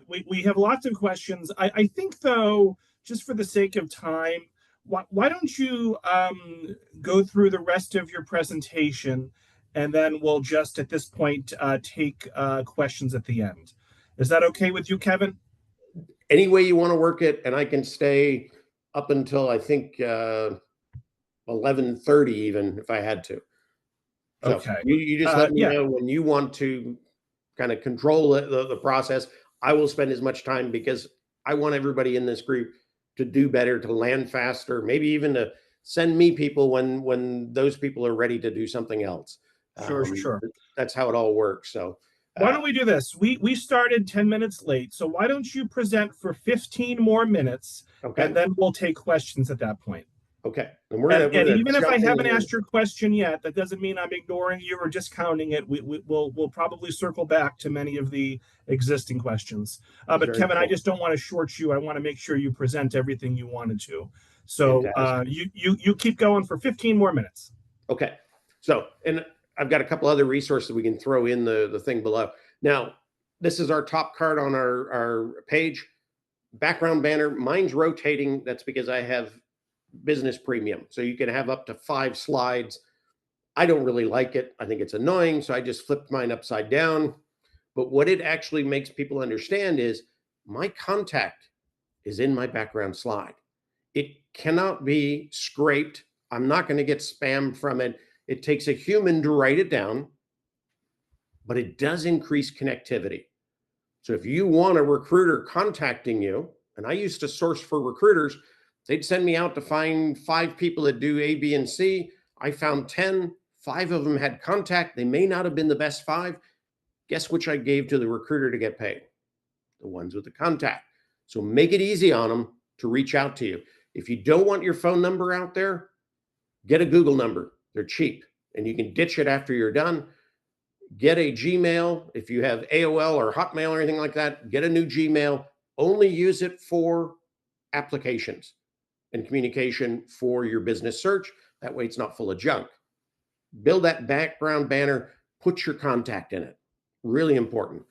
We have lots of questions. I think, though, just for the sake of time, why don't you go through the rest of your presentation, and then we'll just at this point take questions at the end. Is that okay with you, Kevin? Any way you want to work it, and I can stay up until I think 11:30 even if I had to. So Okay. you just let me Yeah, know when you want to kind of control the process. I will spend as much time because I want everybody in this group to do better, to land faster, maybe even to send me people when those people are ready to do something else. sure, sure, sure. That's how it all works. So Why don't we do this? We started 10 minutes late, so why don't you present for 15 more minutes, and okay, then we'll take questions at that point. okay, and And we're gonna even if I jump in haven't here. asked your question yet, that doesn't mean I'm ignoring you or discounting it. We'll probably circle back to many of the existing questions. But Very Kevin, I cool, just don't want to short you. I want to make sure you present everything you wanted to. So fantastic. you keep going for 15 more minutes. Okay. So, and I've got a couple other resources we can throw in the thing below. Now, this is our top card on our page. Background banner. Mine's rotating. That's because I have business premium. So you can have up to 5 slides. I don't really like it. I think it's annoying. So I just flipped mine upside down. But what it actually makes people understand is my contact is in my background slide. It cannot be scraped. I'm not going to get spam from it. It takes a human to write it down, but it does increase connectivity. So if you want a recruiter contacting you, and I used to source for recruiters, they'd send me out to find 5 people that do A, B, and C. I found 10, 5 of them had contact. They may not have been the best 5. Guess which I gave to the recruiter to get paid? The ones with the contact. So make it easy on them to reach out to you. If you don't want your phone number out there, get a Google number. They're cheap and you can ditch it after you're done. Get a Gmail. If you have AOL or Hotmail or anything like that, get a new Gmail. Only use it for applications and communication for your business search. That way it's not full of junk. Build that background banner, put your contact in it. Really important.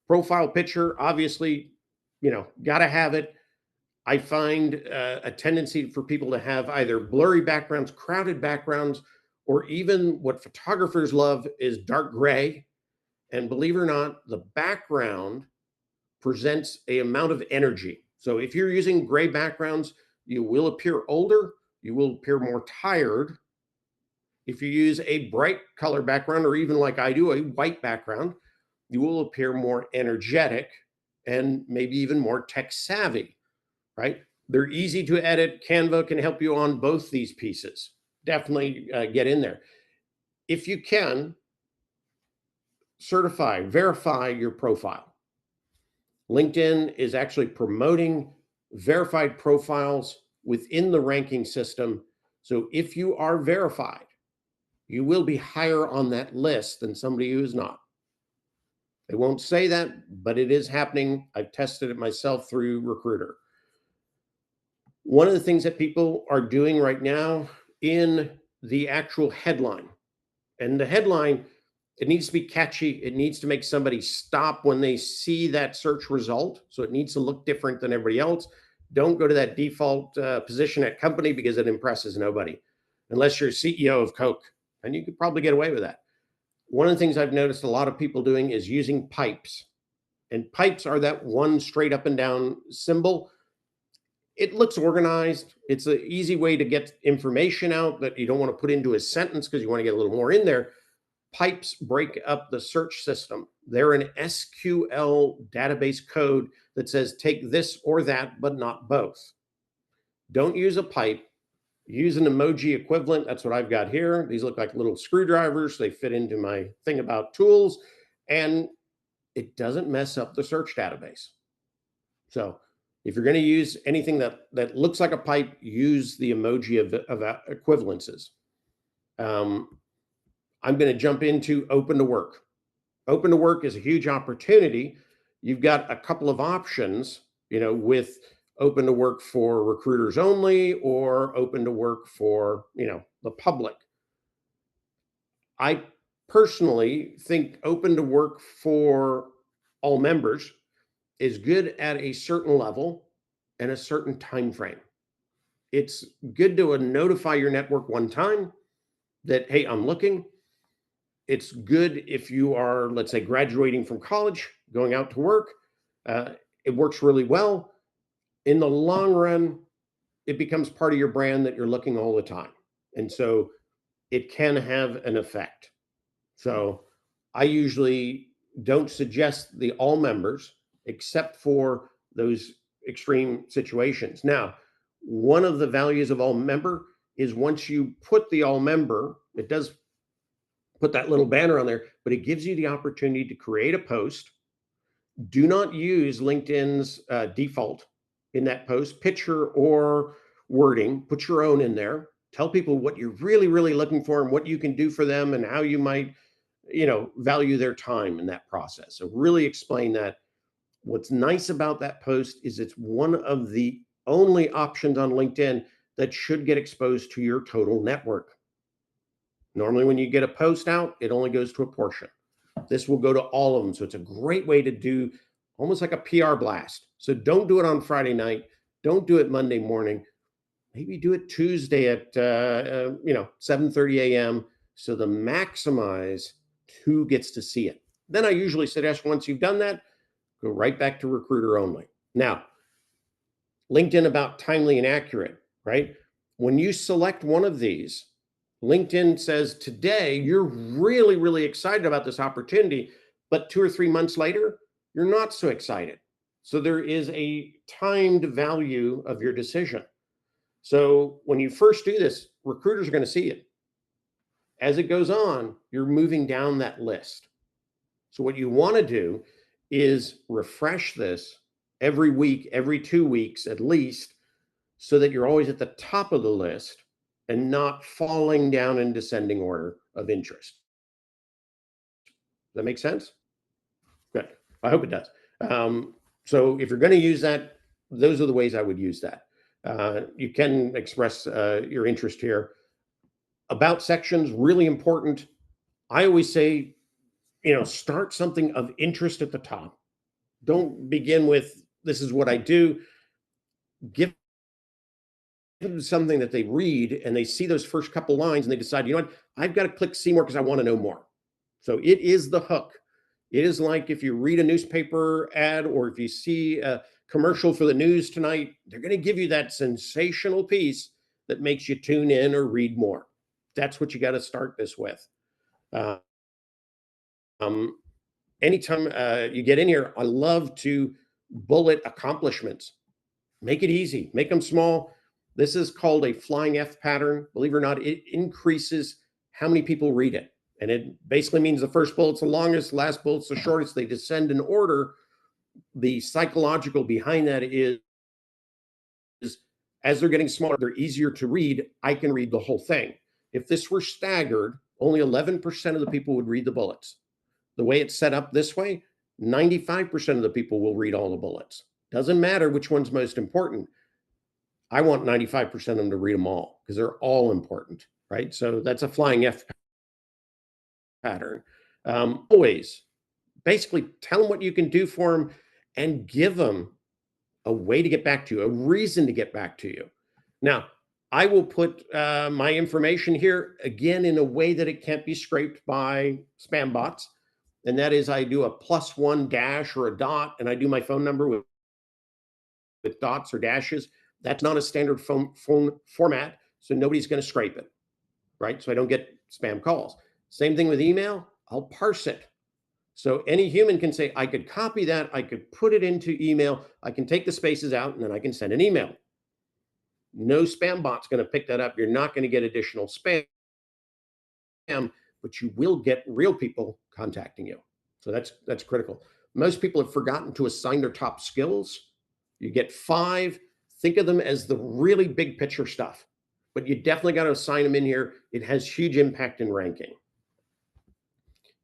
Profile picture, obviously, got to have it. I find a tendency for people to have either blurry backgrounds, crowded backgrounds, or even what photographers love is dark gray. And believe it or not, the background presents a amount of energy. So if you're using gray backgrounds, you will appear older, you will appear more tired. If you use a bright color background, or even like I do, a white background, you will appear more energetic and maybe even more tech savvy, right? They're easy to edit. Canva can help you on both these pieces. Definitely get in there. If you can, verify your profile. LinkedIn is actually promoting verified profiles within the ranking system. So if you are verified, you will be higher on that list than somebody who is not. They won't say that, but it is happening. I've tested it myself through Recruiter. One of the things that people are doing right now in the actual headline, and the headline, it needs to be catchy. It needs to make somebody stop when they see that search result. So it needs to look different than everybody else. Don't go to that default position at company because it impresses nobody, unless you're CEO of Coke, and you could probably get away with that. One of the things I've noticed a lot of people doing is using pipes. And pipes are that one straight up and down symbol. It looks organized. It's an easy way to get information out that you don't want to put into a sentence because you want to get a little more in there. Pipes break up the search system. They're an SQL database code that says take this or that, but not both. Don't use a pipe. Use an emoji equivalent. That's what I've got here. These look like little screwdrivers. They fit into my thing about tools, and it doesn't mess up the search database. So if you're going to use anything that looks like a pipe, use the emoji of equivalences. I'm going to jump into open to work. Open to work is a huge opportunity. You've got a couple of options, with open to work for recruiters only or open to work for, the public. I personally think open to work for all members is good at a certain level and a certain time frame. It's good to notify your network one time that, hey, I'm looking. It's good if you are, let's say, graduating from college, going out to work. It works really well. In the long run, it becomes part of your brand that you're looking all the time. And so it can have an effect. So I usually don't suggest the all members except for those extreme situations. Now, one of the values of all member is once you put the all member, it does put that little banner on there, but it gives you the opportunity to create a post. Do not use LinkedIn's default in that post, picture or wording. Put your own in there. Tell people what you're really, really looking for and what you can do for them and how you might, value their time in that process. So really explain that. What's nice about that post is it's one of the only options on LinkedIn that should get exposed to your total network. Normally, when you get a post out, it only goes to a portion. This will go to all of them. So it's a great way to do almost like a PR blast. So don't do it on Friday night. Don't do it Monday morning. Maybe do it Tuesday at 7:30 a.m. so to maximize who gets to see it. Then I usually suggest once you've done that, go right back to recruiter only. Now, LinkedIn about timely and accurate, right? When you select one of these, LinkedIn says today you're really, really excited about this opportunity, but 2 or 3 months later, you're not so excited. So there is a timed value of your decision. So when you first do this, recruiters are going to see it. As it goes on, you're moving down that list. So what you want to do is refresh this every week, every 2 weeks at least, so that you're always at the top of the list and not falling down in descending order of interest. Does that make sense? Good. I hope it does. So if you're going to use that, those are the ways I would use that. You can express your interest here. About sections, really important. I always say, start something of interest at the top. Don't begin with, this is what I do. Give them something that they read and they see those first couple lines and they decide, you know what, I've got to click see more because I want to know more. So it is the hook. It is like if you read a newspaper ad or if you see a commercial for the news tonight, they're going to give you that sensational piece that makes you tune in or read more. That's what you got to start this with. Anytime you get in here, I love to bullet accomplishments. Make it easy, make them small. This is called a flying F pattern. Believe it or not, it increases how many people read it. And it basically means the first bullet's the longest, last bullet's the shortest. They descend in order. The psychological behind that is as they're getting smaller, they're easier to read. I can read the whole thing. If this were staggered, only 11% of the people would read the bullets. The way it's set up this way, 95% of the people will read all the bullets. Doesn't matter which one's most important. I want 95% of them to read them all because they're all important, right? So that's a flying F pattern. Always basically tell them what you can do for them and give them a way to get back to you, a reason to get back to you. Now, I will put my information here again in a way that it can't be scraped by spam bots. And that is I do a +1 dash or a dot, and I do my phone number with dots or dashes. That's not a standard phone format, so nobody's going to scrape it, right? So I don't get spam calls. Same thing with email. I'll parse it. So any human can say, I could copy that, I could put it into email, I can take the spaces out, and then I can send an email. No spam bot's going to pick that up. You're not going to get additional spam, but you will get real people contacting you. So that's critical. Most people have forgotten to assign their top skills. You get 5. Think of them as the really big picture stuff, but you definitely got to assign them in here. It has huge impact in ranking.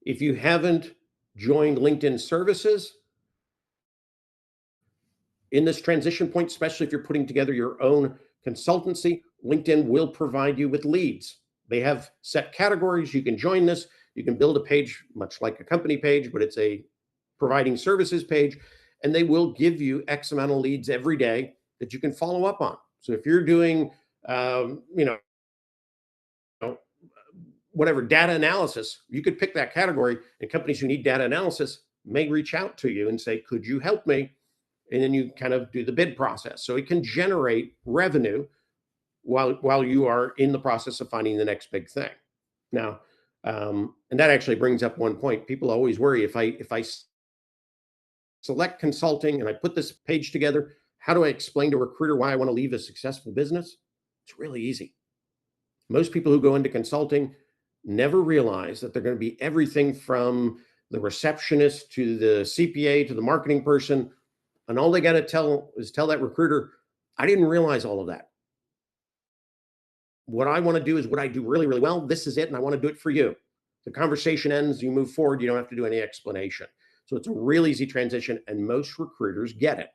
If you haven't joined LinkedIn services in this transition point, especially if you're putting together your own consultancy, LinkedIn will provide you with leads. They have set categories. You can join this. You can build a page much like a company page, but it's a providing services page, and they will give you X amount of leads every day that you can follow up on. So if you're doing, whatever data analysis, you could pick that category, and companies who need data analysis may reach out to you and say, could you help me? And then you kind of do the bid process. So it can generate revenue while you are in the process of finding the next big thing. Now, And that actually brings up one point. People always worry, if I select consulting and I put this page together, how do I explain to a recruiter why I want to leave a successful business? It's really easy. Most people who go into consulting never realize that they're going to be everything from the receptionist to the CPA to the marketing person. And all they got to tell that recruiter, I didn't realize all of that. What I want to do is what I do really, really well. This is it. And I want to do it for you. The conversation ends, you move forward. You don't have to do any explanation. So it's a real easy transition. And most recruiters get it.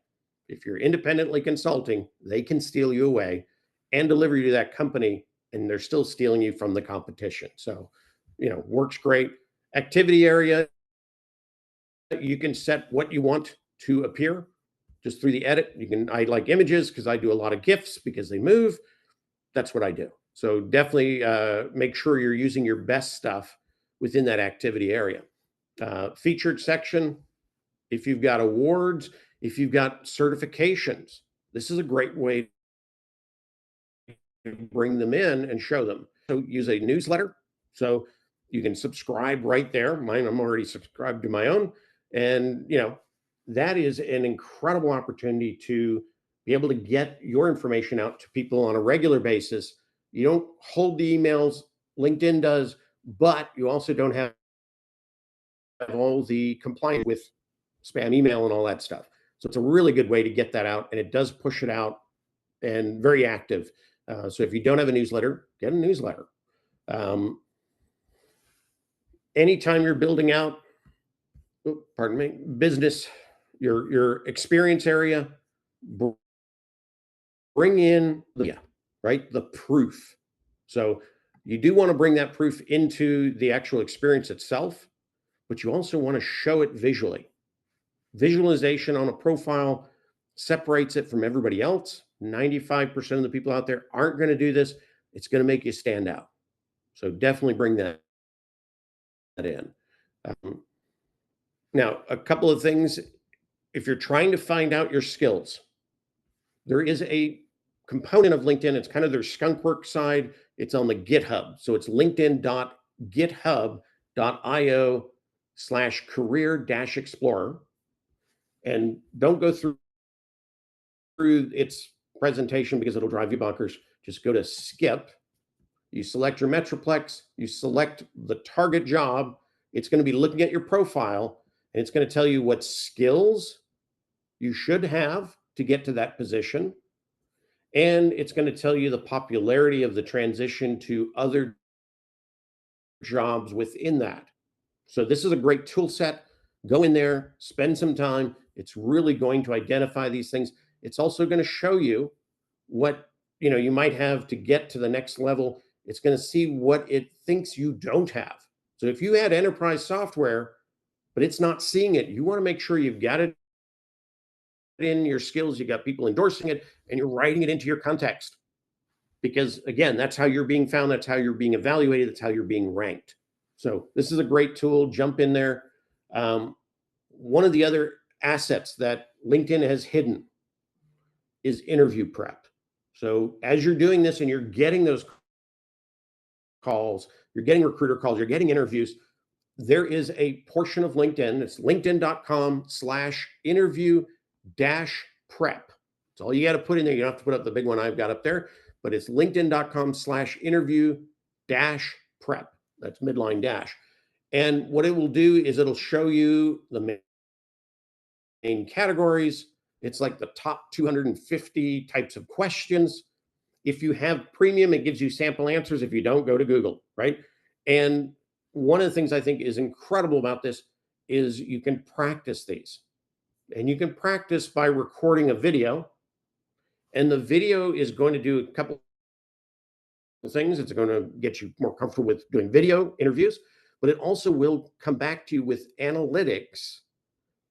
If you're independently consulting, they can steal you away and deliver you to that company, and they're still stealing you from the competition. So, works great. Activity area, you can set what you want to appear just through the edit. I like images because I do a lot of GIFs because they move. That's what I do. So definitely make sure you're using your best stuff within that activity area. Featured section, if you've got awards, if you've got certifications, this is a great way to bring them in and show them. So use a newsletter. So you can subscribe right there. Mine, I'm already subscribed to my own. And, that is an incredible opportunity to be able to get your information out to people on a regular basis. You don't hold the emails, LinkedIn does, but you also don't have all the compliance with spam email and all that stuff. So it's a really good way to get that out, and it does push it out and very active. So if you don't have a newsletter, get a newsletter. Anytime you're building out, business, your experience area, bring in the proof. So you do want to bring that proof into the actual experience itself, but you also want to show it visually. Visualization on a profile separates it from everybody else. 95% of the people out there aren't going to do this. It's going to make you stand out. So definitely bring that in. Now, a couple of things. If you're trying to find out your skills, there is a component of LinkedIn. It's kind of their skunkworks side. It's on the GitHub. So it's linkedin.github.io/career-explorer. And don't go through its presentation because it'll drive you bonkers. Just go to skip. You select your Metroplex. You select the target job. It's going to be looking at your profile, and it's going to tell you what skills you should have to get to that position. And it's going to tell you the popularity of the transition to other jobs within that. So this is a great tool set. Go in there, spend some time. It's really going to identify these things. It's also going to show you what you might have to get to the next level. It's going to see what it thinks you don't have. So if you had enterprise software, but it's not seeing it, you want to make sure you've got it in your skills, you got people endorsing it, and you're writing it into your context. Because again, that's how you're being found, that's how you're being evaluated, that's how you're being ranked. So this is a great tool. Jump in there. One of the other assets that LinkedIn has hidden is interview prep. So as you're doing this and you're getting those calls, you're getting recruiter calls, you're getting interviews, there is a portion of LinkedIn. It's linkedin.com/interview-prep. That's all you got to put in there. You don't have to put up the big one I've got up there, but it's linkedin.com/interview-prep. That's midline dash. And what it will do is it'll show you the main categories. It's like the top 250 types of questions. If you have premium, it gives you sample answers. If you don't, go to Google, right? And one of the things I think is incredible about this is you can practice these. And you can practice by recording a video. And the video is going to do a couple of things. It's going to get you more comfortable with doing video interviews, but it also will come back to you with analytics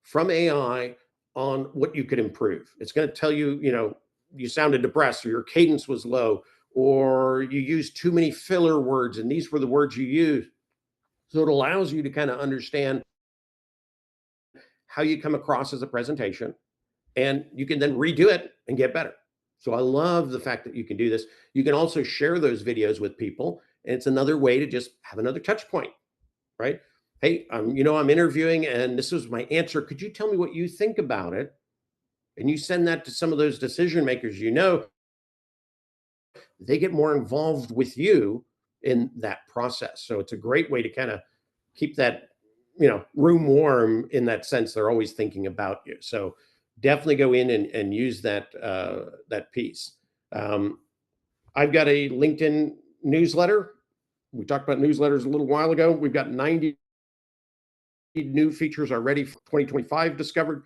from AI on what you could improve. It's going to tell you, you sounded depressed, or your cadence was low, or you used too many filler words, and these were the words you used. So it allows you to kind of understand how you come across as a presentation, and you can then redo it and get better. So I love the fact that you can do this. You can also share those videos with people, And it's another way to just have another touch point, right? Hey, I'm interviewing and this was my answer. Could you tell me what you think about it? And you send that to some of those decision makers, they get more involved with you in that process. So it's a great way to kind of keep that, room warm in that sense. They're always thinking about you. So definitely go in and use that piece. I've got a LinkedIn newsletter. We talked about newsletters a little while ago. We've got 90 new features already for 2025 discovered.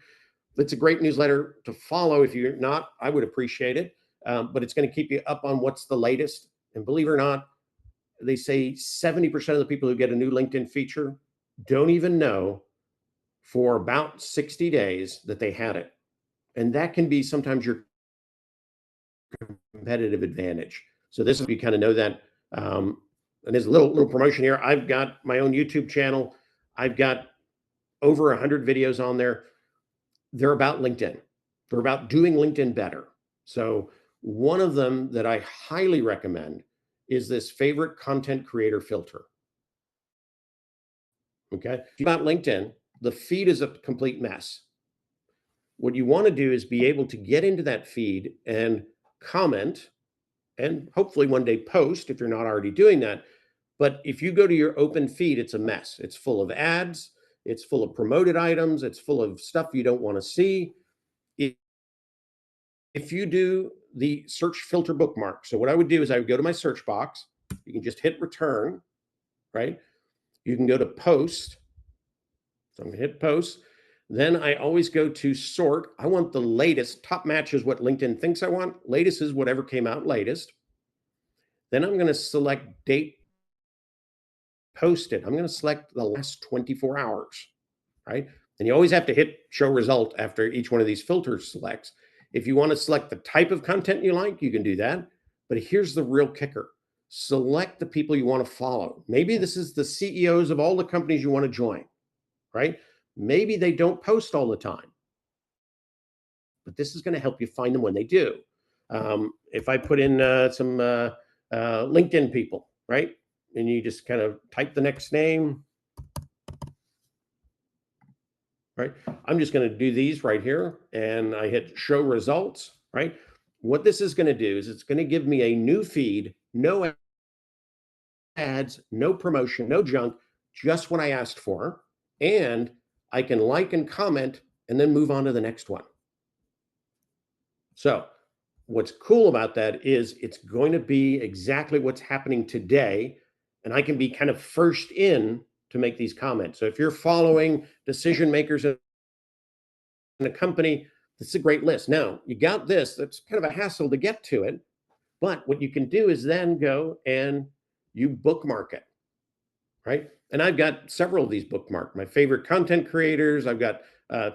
It's a great newsletter to follow. If you're not, I would appreciate it. But it's going to keep you up on what's the latest. And believe it or not, they say 70% of the people who get a new LinkedIn feature don't even know for about 60 days that they had it. And that can be sometimes your competitive advantage. So this is, you kind of know that. And there's a little promotion here. I've got my own YouTube channel. I've got over 100 videos on there. They're about LinkedIn. They're about doing LinkedIn better. So one of them that I highly recommend is this favorite content creator filter. Okay. About LinkedIn, the feed is a complete mess. What you want to do is be able to get into that feed and comment and hopefully one day post if you're not already doing that. But if you go to your open feed, it's a mess. It's full of ads. It's full of promoted items. It's full of stuff you don't want to see. If you do the search filter bookmark, so what I would do is I would go to my search box. You can just hit return, right? You can go to post. So I'm going to hit post. Then I always go to sort. I want the latest. Top match is what LinkedIn thinks I want. Latest is whatever came out latest. Then I'm going to select date posted. I'm going to select the last 24 hours, right? And you always have to hit show result after each one of these filters selects. If you want to select the type of content you like, you can do that. But here's the real kicker. Select the people you want to follow. Maybe this is the CEOs of all the companies you want to join, right? Maybe they don't post all the time, but this is going to help you find them when they do. If I put in some LinkedIn people, right? And you just kind of type the next name, right? I'm just going to do these right here and I hit show results, right? What this is going to do is it's going to give me a new feed, no ads, no promotion, no junk, just what I asked for. And I can like and comment and then move on to the next one. So what's cool about that is it's going to be exactly what's happening today. And I can be kind of first in to make these comments. So if you're following decision makers in a company, this is a great list. Now, you got this. That's kind of a hassle to get to it. But what you can do is then go and you bookmark it, right? And I've got several of these bookmarked. My favorite content creators. I've got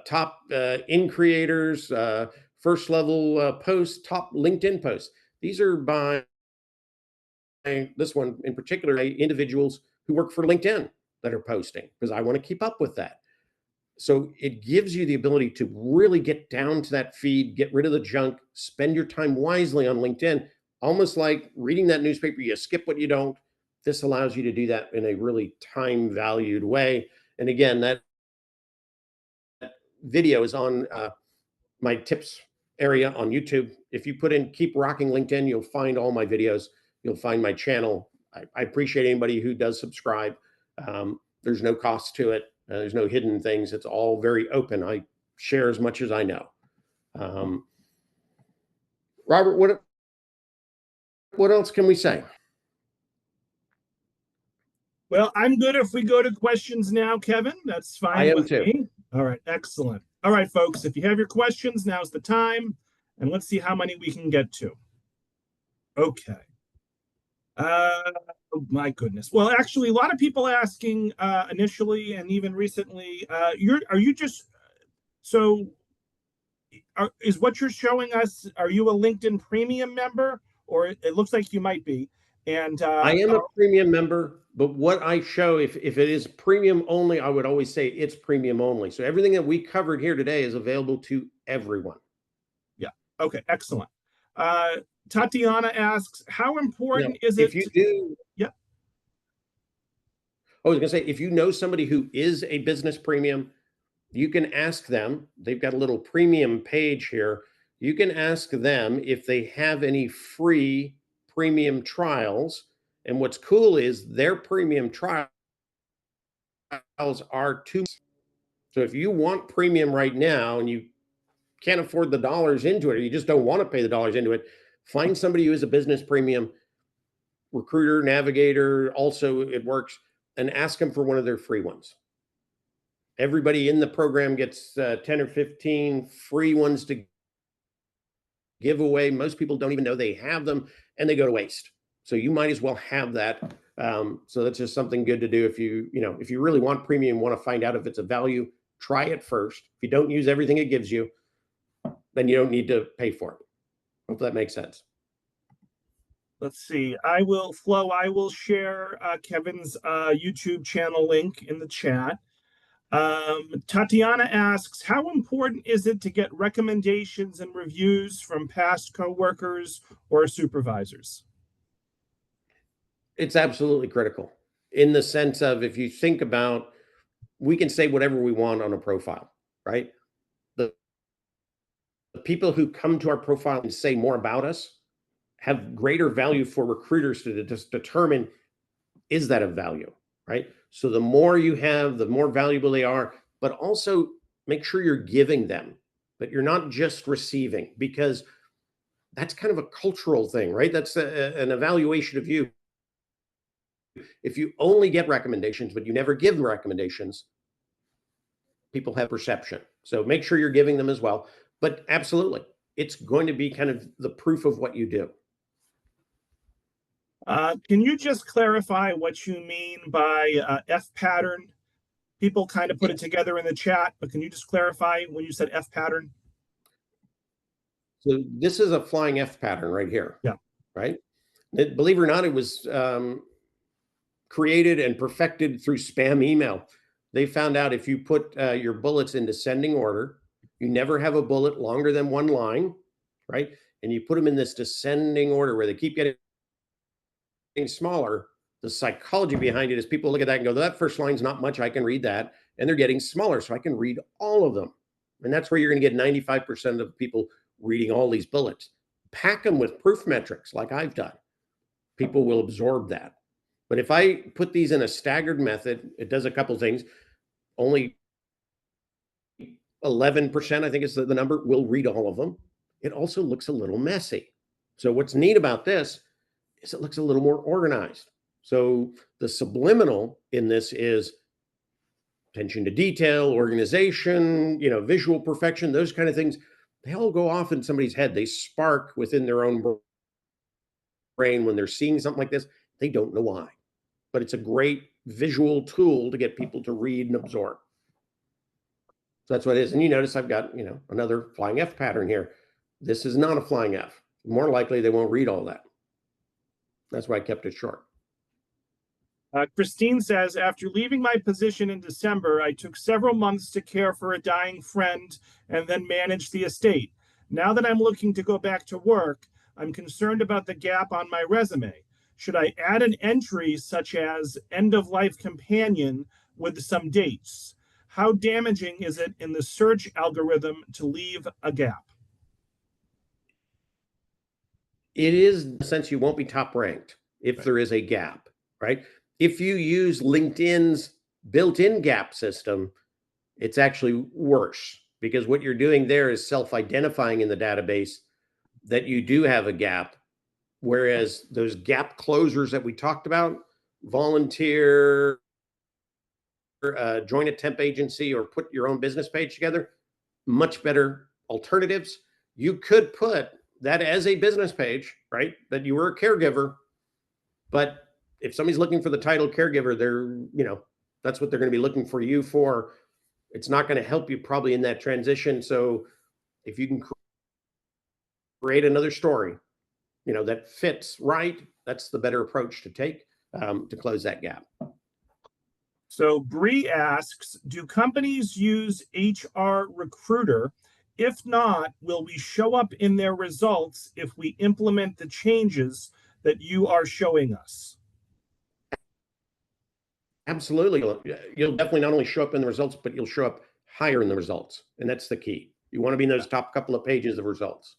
top in creators, first level posts, top LinkedIn posts. These are by this one in particular, individuals who work for LinkedIn that are posting because I want to keep up with that. So it gives you the ability to really get down to that feed, get rid of the junk, spend your time wisely on LinkedIn, almost like reading that newspaper. You skip what you don't. This allows you to do that in a really time valued way. And again, that video is on my tips area on YouTube. If you put in Keep Rocking LinkedIn, you'll find all my videos. You'll find my channel. I appreciate anybody who does subscribe. There's no cost to it. There's no hidden things. It's all very open. I share as much as I know. Robert, what else can we say? Well, I'm good if we go to questions now, Kevin. That's fine. I am with too. me. All right, excellent. All right, folks, if you have your questions, now's the time. And let's see how many we can get to. Okay. Oh my goodness. Well, actually, a lot of people asking initially and even recently, are you just so is what you're showing us, are you a LinkedIn premium member? Or it looks like you might be. And I am a premium member, but what I show, if it is premium only, I would always say it's premium only. So everything that we covered here today is available to everyone. Yeah. Okay. Excellent. Tatiana asks, how important is it? If you do, Yeah. I was going to say, if you know somebody who is a business premium, you can ask them. They've got a little premium page here. You can ask them if they have any free premium trials. And what's cool is their premium trials are two. So if you want premium right now and you can't afford the dollars into it, or you just don't want to pay the dollars into it, find somebody who is a business premium, Recruiter, Navigator, also it works, and ask them for one of their free ones. Everybody in the program gets 10 or 15 free ones to give away. Most people don't even know they have them, and they go to waste. So you might as well have that. So that's just something good to do. If if you really want premium, want to find out if it's a value, try it first. If you don't use everything it gives you, then you don't need to pay for it. Hope that makes sense. Let's see. I will share Kevin's YouTube channel link in the chat. Tatiana asks, how important is it to get recommendations and reviews from past coworkers or supervisors? It's absolutely critical in the sense of, if you think about, we can say whatever we want on a profile, right? The people who come to our profile and say more about us have greater value for recruiters to just determine, is that of value, right? So the more you have, the more valuable they are, but also make sure you're giving them, that you're not just receiving, because that's kind of a cultural thing, right? That's an evaluation of you. If you only get recommendations, but you never give recommendations, people have perception. So make sure you're giving them as well. But absolutely, it's going to be kind of the proof of what you do. Can you just clarify what you mean by F pattern? People kind of put it together in the chat, but can you just clarify when you said F pattern? So this is a flying F pattern right here. Yeah. Right. Believe it or not, it was created and perfected through spam email. They found out if you put your bullets in descending order, you never have a bullet longer than one line, right? And you put them in this descending order where they keep getting smaller. The psychology behind it is people look at that and go, that first line's not much, I can read that. And they're getting smaller, so I can read all of them. And that's where you're going to get 95% of people reading all these bullets. Pack them with proof metrics like I've done. People will absorb that. But if I put these in a staggered method, it does a couple things. Only 11%, I think is the number, will read all of them. It also looks a little messy. So what's neat about this is it looks a little more organized. So the subliminal in this is attention to detail, organization, visual perfection, those kind of things. They all go off in somebody's head. They spark within their own brain when they're seeing something like this. They don't know why, but it's a great visual tool to get people to read and absorb. So that's what it is. And you notice I've got, another flying F pattern here. This is not a flying F. More likely they won't read all that. That's why I kept it short. Christine says, after leaving my position in December, I took several months to care for a dying friend and then manage the estate. Now that I'm looking to go back to work, I'm concerned about the gap on my resume. Should I add an entry such as end of life companion with some dates? How damaging is it in the search algorithm to leave a gap? It is, in a sense, you won't be top ranked if there is a gap, right? If you use LinkedIn's built-in gap system, it's actually worse, because what you're doing there is self-identifying in the database that you do have a gap. Whereas those gap closers that we talked about, volunteer, join a temp agency, or put your own business page together, much better alternatives. You could put that as a business page, right? That you were a caregiver, but if somebody's looking for the title caregiver, that's what they're going to be looking for you for. It's not going to help you probably in that transition. So if you can create another story, that fits right, that's the better approach to take to close that gap. So Bree asks, do companies use HR Recruiter? If not, will we show up in their results if we implement the changes that you are showing us? Absolutely. You'll definitely not only show up in the results, but you'll show up higher in the results. And that's the key. You want to be in those top couple of pages of results.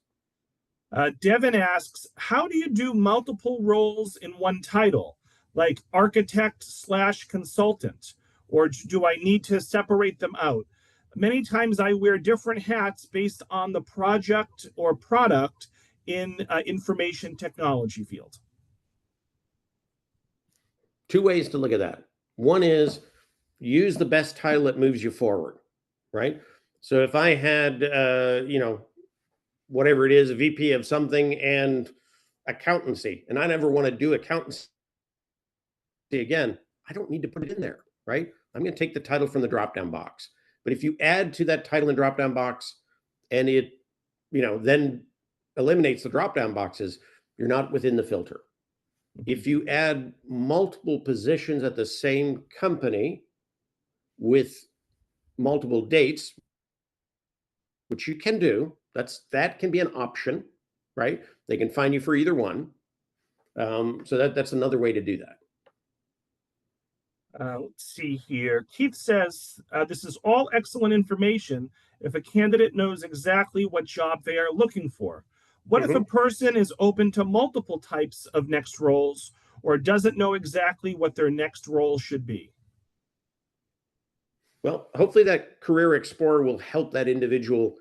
Devin asks, how do you do multiple roles in one title, like architect/consultant? Or do I need to separate them out? Many times I wear different hats based on the project or product in information technology field. Two ways to look at that. One is use the best title that moves you forward, right? So if I had, whatever it is, a VP of something and accountancy, and I never want to do accountancy again, I don't need to put it in there, right? I'm going to take the title from the drop-down box. But if you add to that title and drop-down box and it, then eliminates the drop-down boxes, you're not within the filter. If you add multiple positions at the same company with multiple dates, which you can do, that can be an option, right? They can find you for either one. So that's another way to do that. Let's see here. Keith says, this is all excellent information if a candidate knows exactly what job they are looking for. What if a person is open to multiple types of next roles or doesn't know exactly what their next role should be? Well, hopefully that Career Explorer will help that individual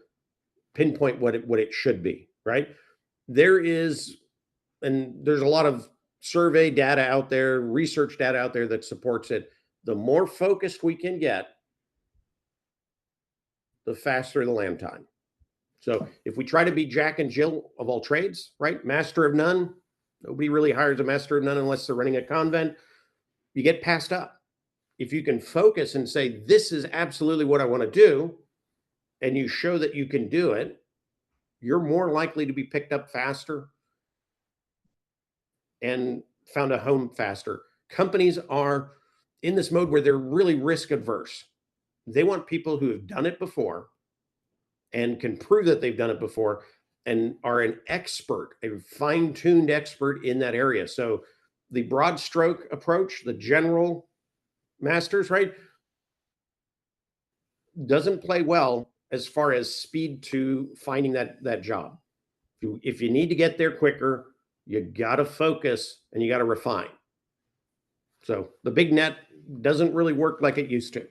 pinpoint what it should be, right? There's a lot of survey data out there, research data out there that supports it. The more focused we can get, the faster the land time. So if we try to be Jack and Jill of all trades, right? Master of none, nobody really hires a master of none unless they're running a convent. You get passed up. If you can focus and say, this is absolutely what I want to do, and you show that you can do it, you're more likely to be picked up faster and found a home faster. Companies are in this mode where they're really risk adverse. They want people who have done it before and can prove that they've done it before and are an expert, a fine-tuned expert in that area. So the broad stroke approach, the general masters, right, doesn't play well as far as speed to finding that job. If you need to get there quicker, you got to focus and you got to refine. So the big net doesn't really work like it used to.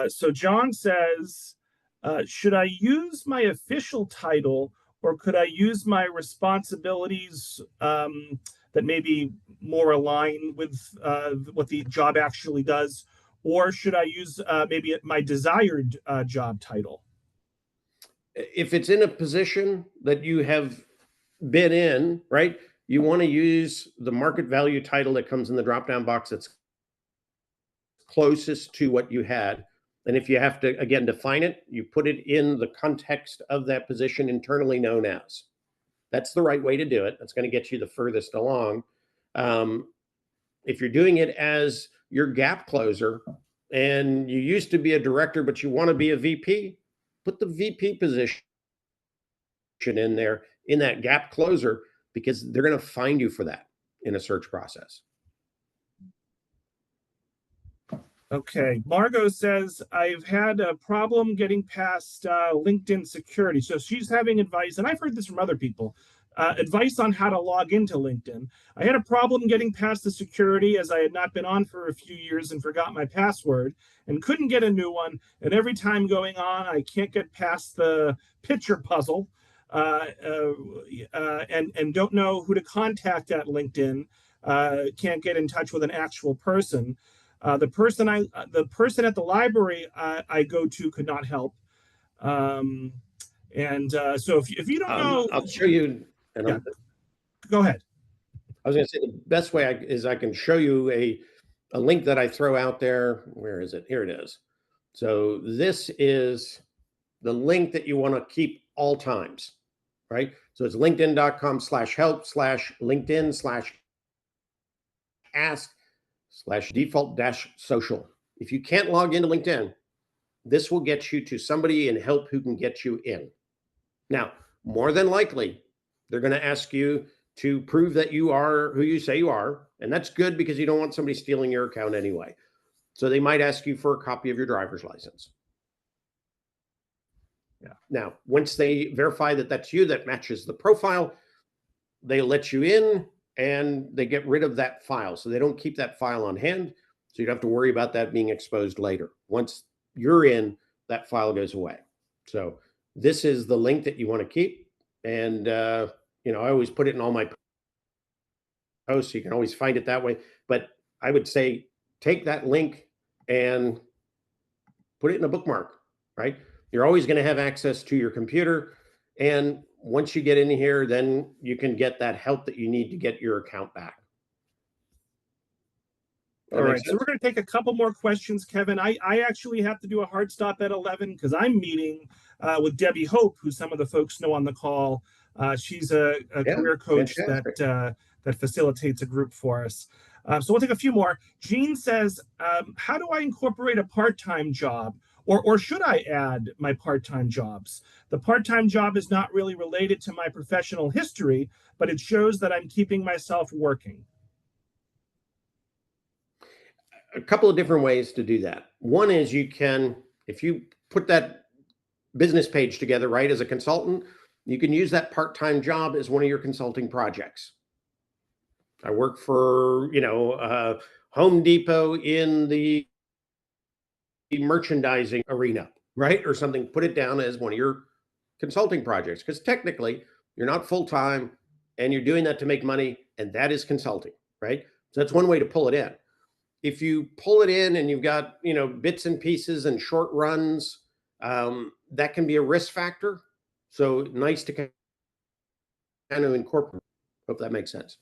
So John says, should I use my official title or could I use my responsibilities that may be more aligned with what the job actually does? Or should I use maybe my desired job title? If it's in a position that you have been in, right, you want to use the market value title that comes in the drop-down box that's closest to what you had. And if you have to, again, define it, you put it in the context of that position internally known as. That's the right way to do it. That's going to get you the furthest along. If you're doing it as your gap closer and you used to be a director, but you want to be a VP, put the VP position in there in that gap closer because they're going to find you for that in a search process. Okay. Margot says, I've had a problem getting past LinkedIn security. So she's having advice, and I've heard this from other people, advice on how to log into LinkedIn. I had a problem getting past the security as I had not been on for a few years and forgot my password and couldn't get a new one. And every time going on, I can't get past the picture puzzle and don't know who to contact at LinkedIn. Can't get in touch with an actual person. The person at the library I go to could not help. So if you don't know, I'll show you. Yeah. Go ahead. I was going to say the best way is I can show you a link that I throw out there. Where is it? Here it is. So this is the link that you want to keep all times, right? So it's linkedin.com/help/linkedin/ask/default-social. If you can't log into LinkedIn, this will get you to somebody in help who can get you in. Now, more than likely, they're going to ask you to prove that you are who you say you are. And that's good because you don't want somebody stealing your account anyway. So they might ask you for a copy of your driver's license. Yeah. Now, once they verify that that's you, that matches the profile, they let you in and they get rid of that file. So they don't keep that file on hand. So you don't have to worry about that being exposed later. Once you're in, that file goes away. So this is the link that you want to keep. And, I always put it in all my posts, so you can always find it that way. But I would say take that link and put it in a bookmark, right? You're always going to have access to your computer. And once you get in here, then you can get that help that you need to get your account back. All right, so we're going to take a couple more questions, Kevin. I actually have to do a hard stop at 11 because I'm meeting with Debbie Hope, who some of the folks know on the call. She's a career coach that facilitates a group for us. So we'll take a few more. Jean says, how do I incorporate a part-time job? Or should I add my part-time jobs? The part-time job is not really related to my professional history, but it shows that I'm keeping myself working. A couple of different ways to do that. One is you can, if you put that business page together, right, as a consultant, you can use that part-time job as one of your consulting projects. I work for, Home Depot in the merchandising arena, right? Or something, put it down as one of your consulting projects, because technically you're not full-time and you're doing that to make money, and that is consulting, right? So that's one way to pull it in. If you pull it in and you've got, bits and pieces and short runs, that can be a risk factor. So nice to kind of incorporate. Hope that makes sense.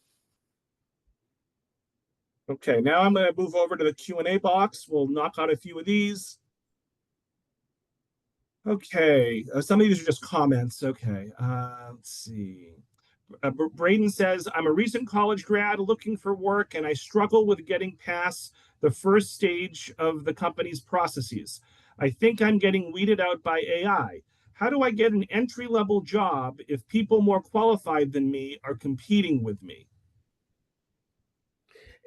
Okay, now I'm going to move over to the Q&A box. We'll knock out a few of these. Okay, some of these are just comments. Okay, let's see. Braden says, I'm a recent college grad looking for work, and I struggle with getting past the first stage of the company's processes. I think I'm getting weeded out by AI. How do I get an entry-level job if people more qualified than me are competing with me?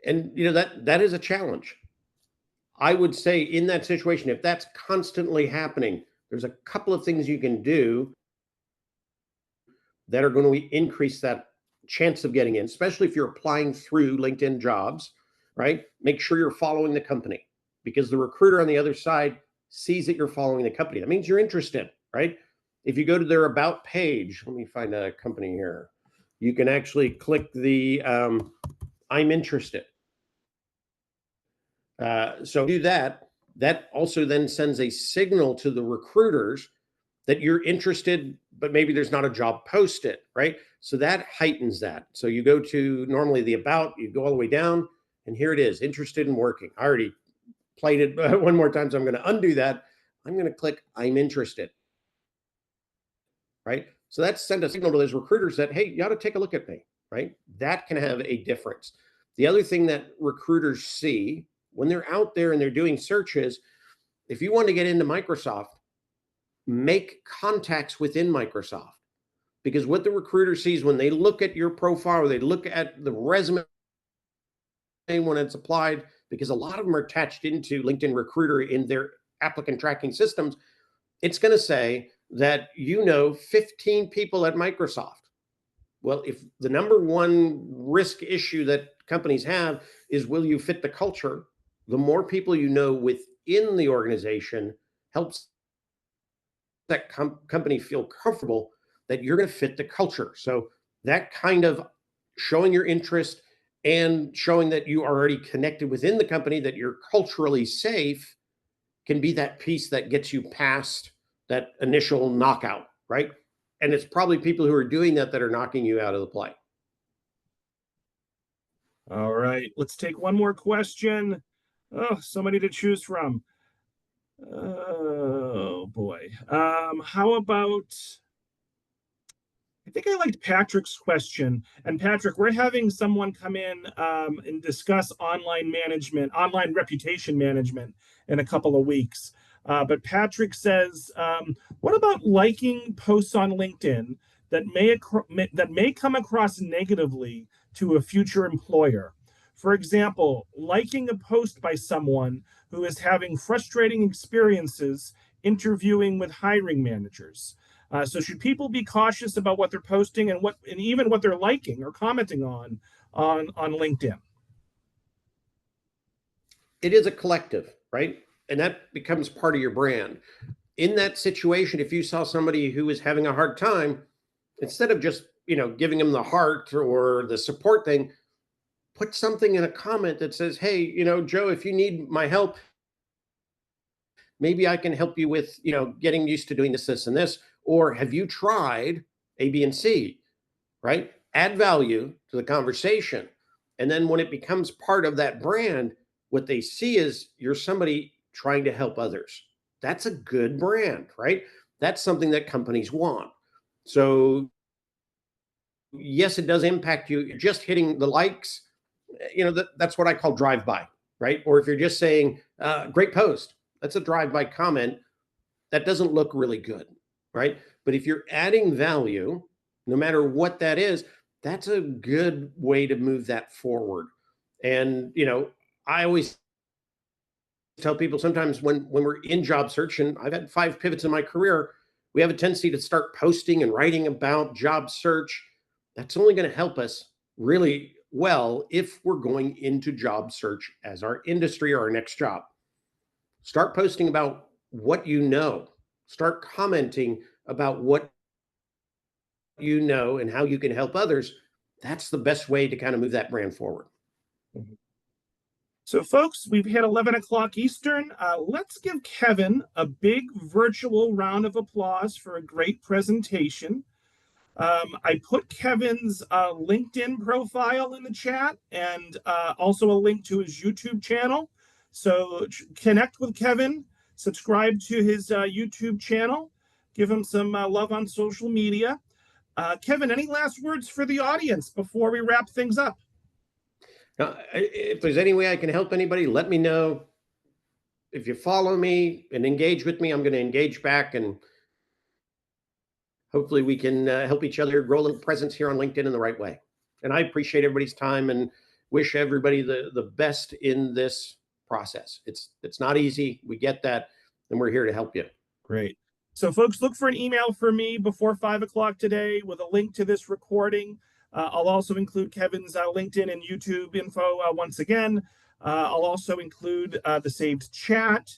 And that is a challenge. I would say in that situation, if that's constantly happening, there's a couple of things you can do that are going to increase that chance of getting in, especially if you're applying through LinkedIn Jobs, right? Make sure you're following the company, because the recruiter on the other side sees that you're following the company. That means you're interested, right? If you go to their about page, let me find a company here. You can actually click the I'm interested. So do that. That also then sends a signal to the recruiters that you're interested, but maybe there's not a job posted, right? So that heightens that. So you go to normally the about, you go all the way down, and here it is, interested in working. I already played it one more time, so I'm going to undo that. I'm going to click I'm interested, right? So that's sent a signal to those recruiters that, hey, you ought to take a look at me, right? That can have a difference. The other thing that recruiters see when they're out there and they're doing searches, if you want to get into Microsoft, make contacts within Microsoft, because what the recruiter sees when they look at your profile or they look at the resume when it's applied, because a lot of them are attached into LinkedIn Recruiter in their applicant tracking systems, it's going to say that 15 people at Microsoft. Well, if the number one risk issue that companies have is will you fit the culture, the more people you know within the organization helps that company feel comfortable that you're going to fit the culture. So that kind of showing your interest and showing that you are already connected within the company, that you're culturally safe, can be that piece that gets you past that initial knockout, right? And it's probably people who are doing that are knocking you out of the play. All right, let's take one more question. Oh, so many to choose from. Oh boy. How about, I think I liked Patrick's question. And Patrick, we're having someone come in and discuss online management, online reputation management in a couple of weeks. But Patrick says, what about liking posts on LinkedIn that may come across negatively to a future employer. For example, liking a post by someone who is having frustrating experiences interviewing with hiring managers. So should people be cautious about what they're posting and even what they're liking or commenting on LinkedIn? It is a collective, right? And that becomes part of your brand. In that situation, if you saw somebody who is having a hard time, instead of just, giving them the heart or the support thing, put something in a comment that says, hey, Joe, if you need my help, maybe I can help you with, getting used to doing this, and this. Or have you tried A, B, and C, right? Add value to the conversation. And then when it becomes part of that brand, what they see is you're somebody trying to help others. That's a good brand, right? That's something that companies want. So yes, it does impact you. Just hitting the likes, that's what I call drive-by, right? Or if you're just saying, great post, that's a drive-by comment. That doesn't look really good, right? But if you're adding value, no matter what that is, that's a good way to move that forward. And, I always tell people sometimes when we're in job search, and I've had 5 pivots in my career, we have a tendency to start posting and writing about job search. That's only going to help us really well if we're going into job search as our industry or our next job. Start posting about what you know. Start commenting about what you know and how you can help others. That's the best way to kind of move that brand forward. So, folks, we've hit 11 o'clock Eastern. Let's give Kevin a big virtual round of applause for a great presentation. I put Kevin's LinkedIn profile in the chat and also a link to his YouTube channel. So connect with Kevin, subscribe to his YouTube channel, give him some love on social media. Kevin, any last words for the audience before we wrap things up? Now, if there's any way I can help anybody, let me know. If you follow me and engage with me, I'm going to engage back, and hopefully we can help each other grow a little presence here on LinkedIn in the right way. And I appreciate everybody's time and wish everybody the best in this process. It's not easy. We get that, and we're here to help you. Great. So, folks, look for an email from me before 5 o'clock today with a link to this recording. I'll also include Kevin's LinkedIn and YouTube info once again. I'll also include the saved chat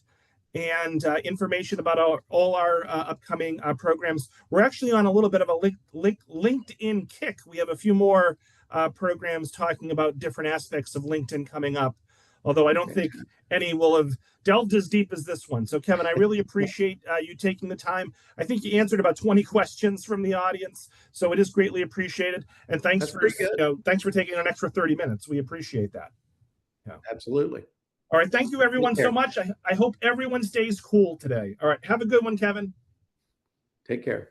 and information about all our upcoming programs. We're actually on a little bit of a LinkedIn kick. We have a few more programs talking about different aspects of LinkedIn coming up, although I don't think any will have delved as deep as this one. So, Kevin, I really appreciate you taking the time. I think you answered about 20 questions from the audience, so it is greatly appreciated. And thanks thanks for taking an extra 30 minutes. We appreciate that. Yeah. Absolutely. All right. Thank you, everyone, so much. I hope everyone stays cool today. All right. Have a good one, Kevin. Take care.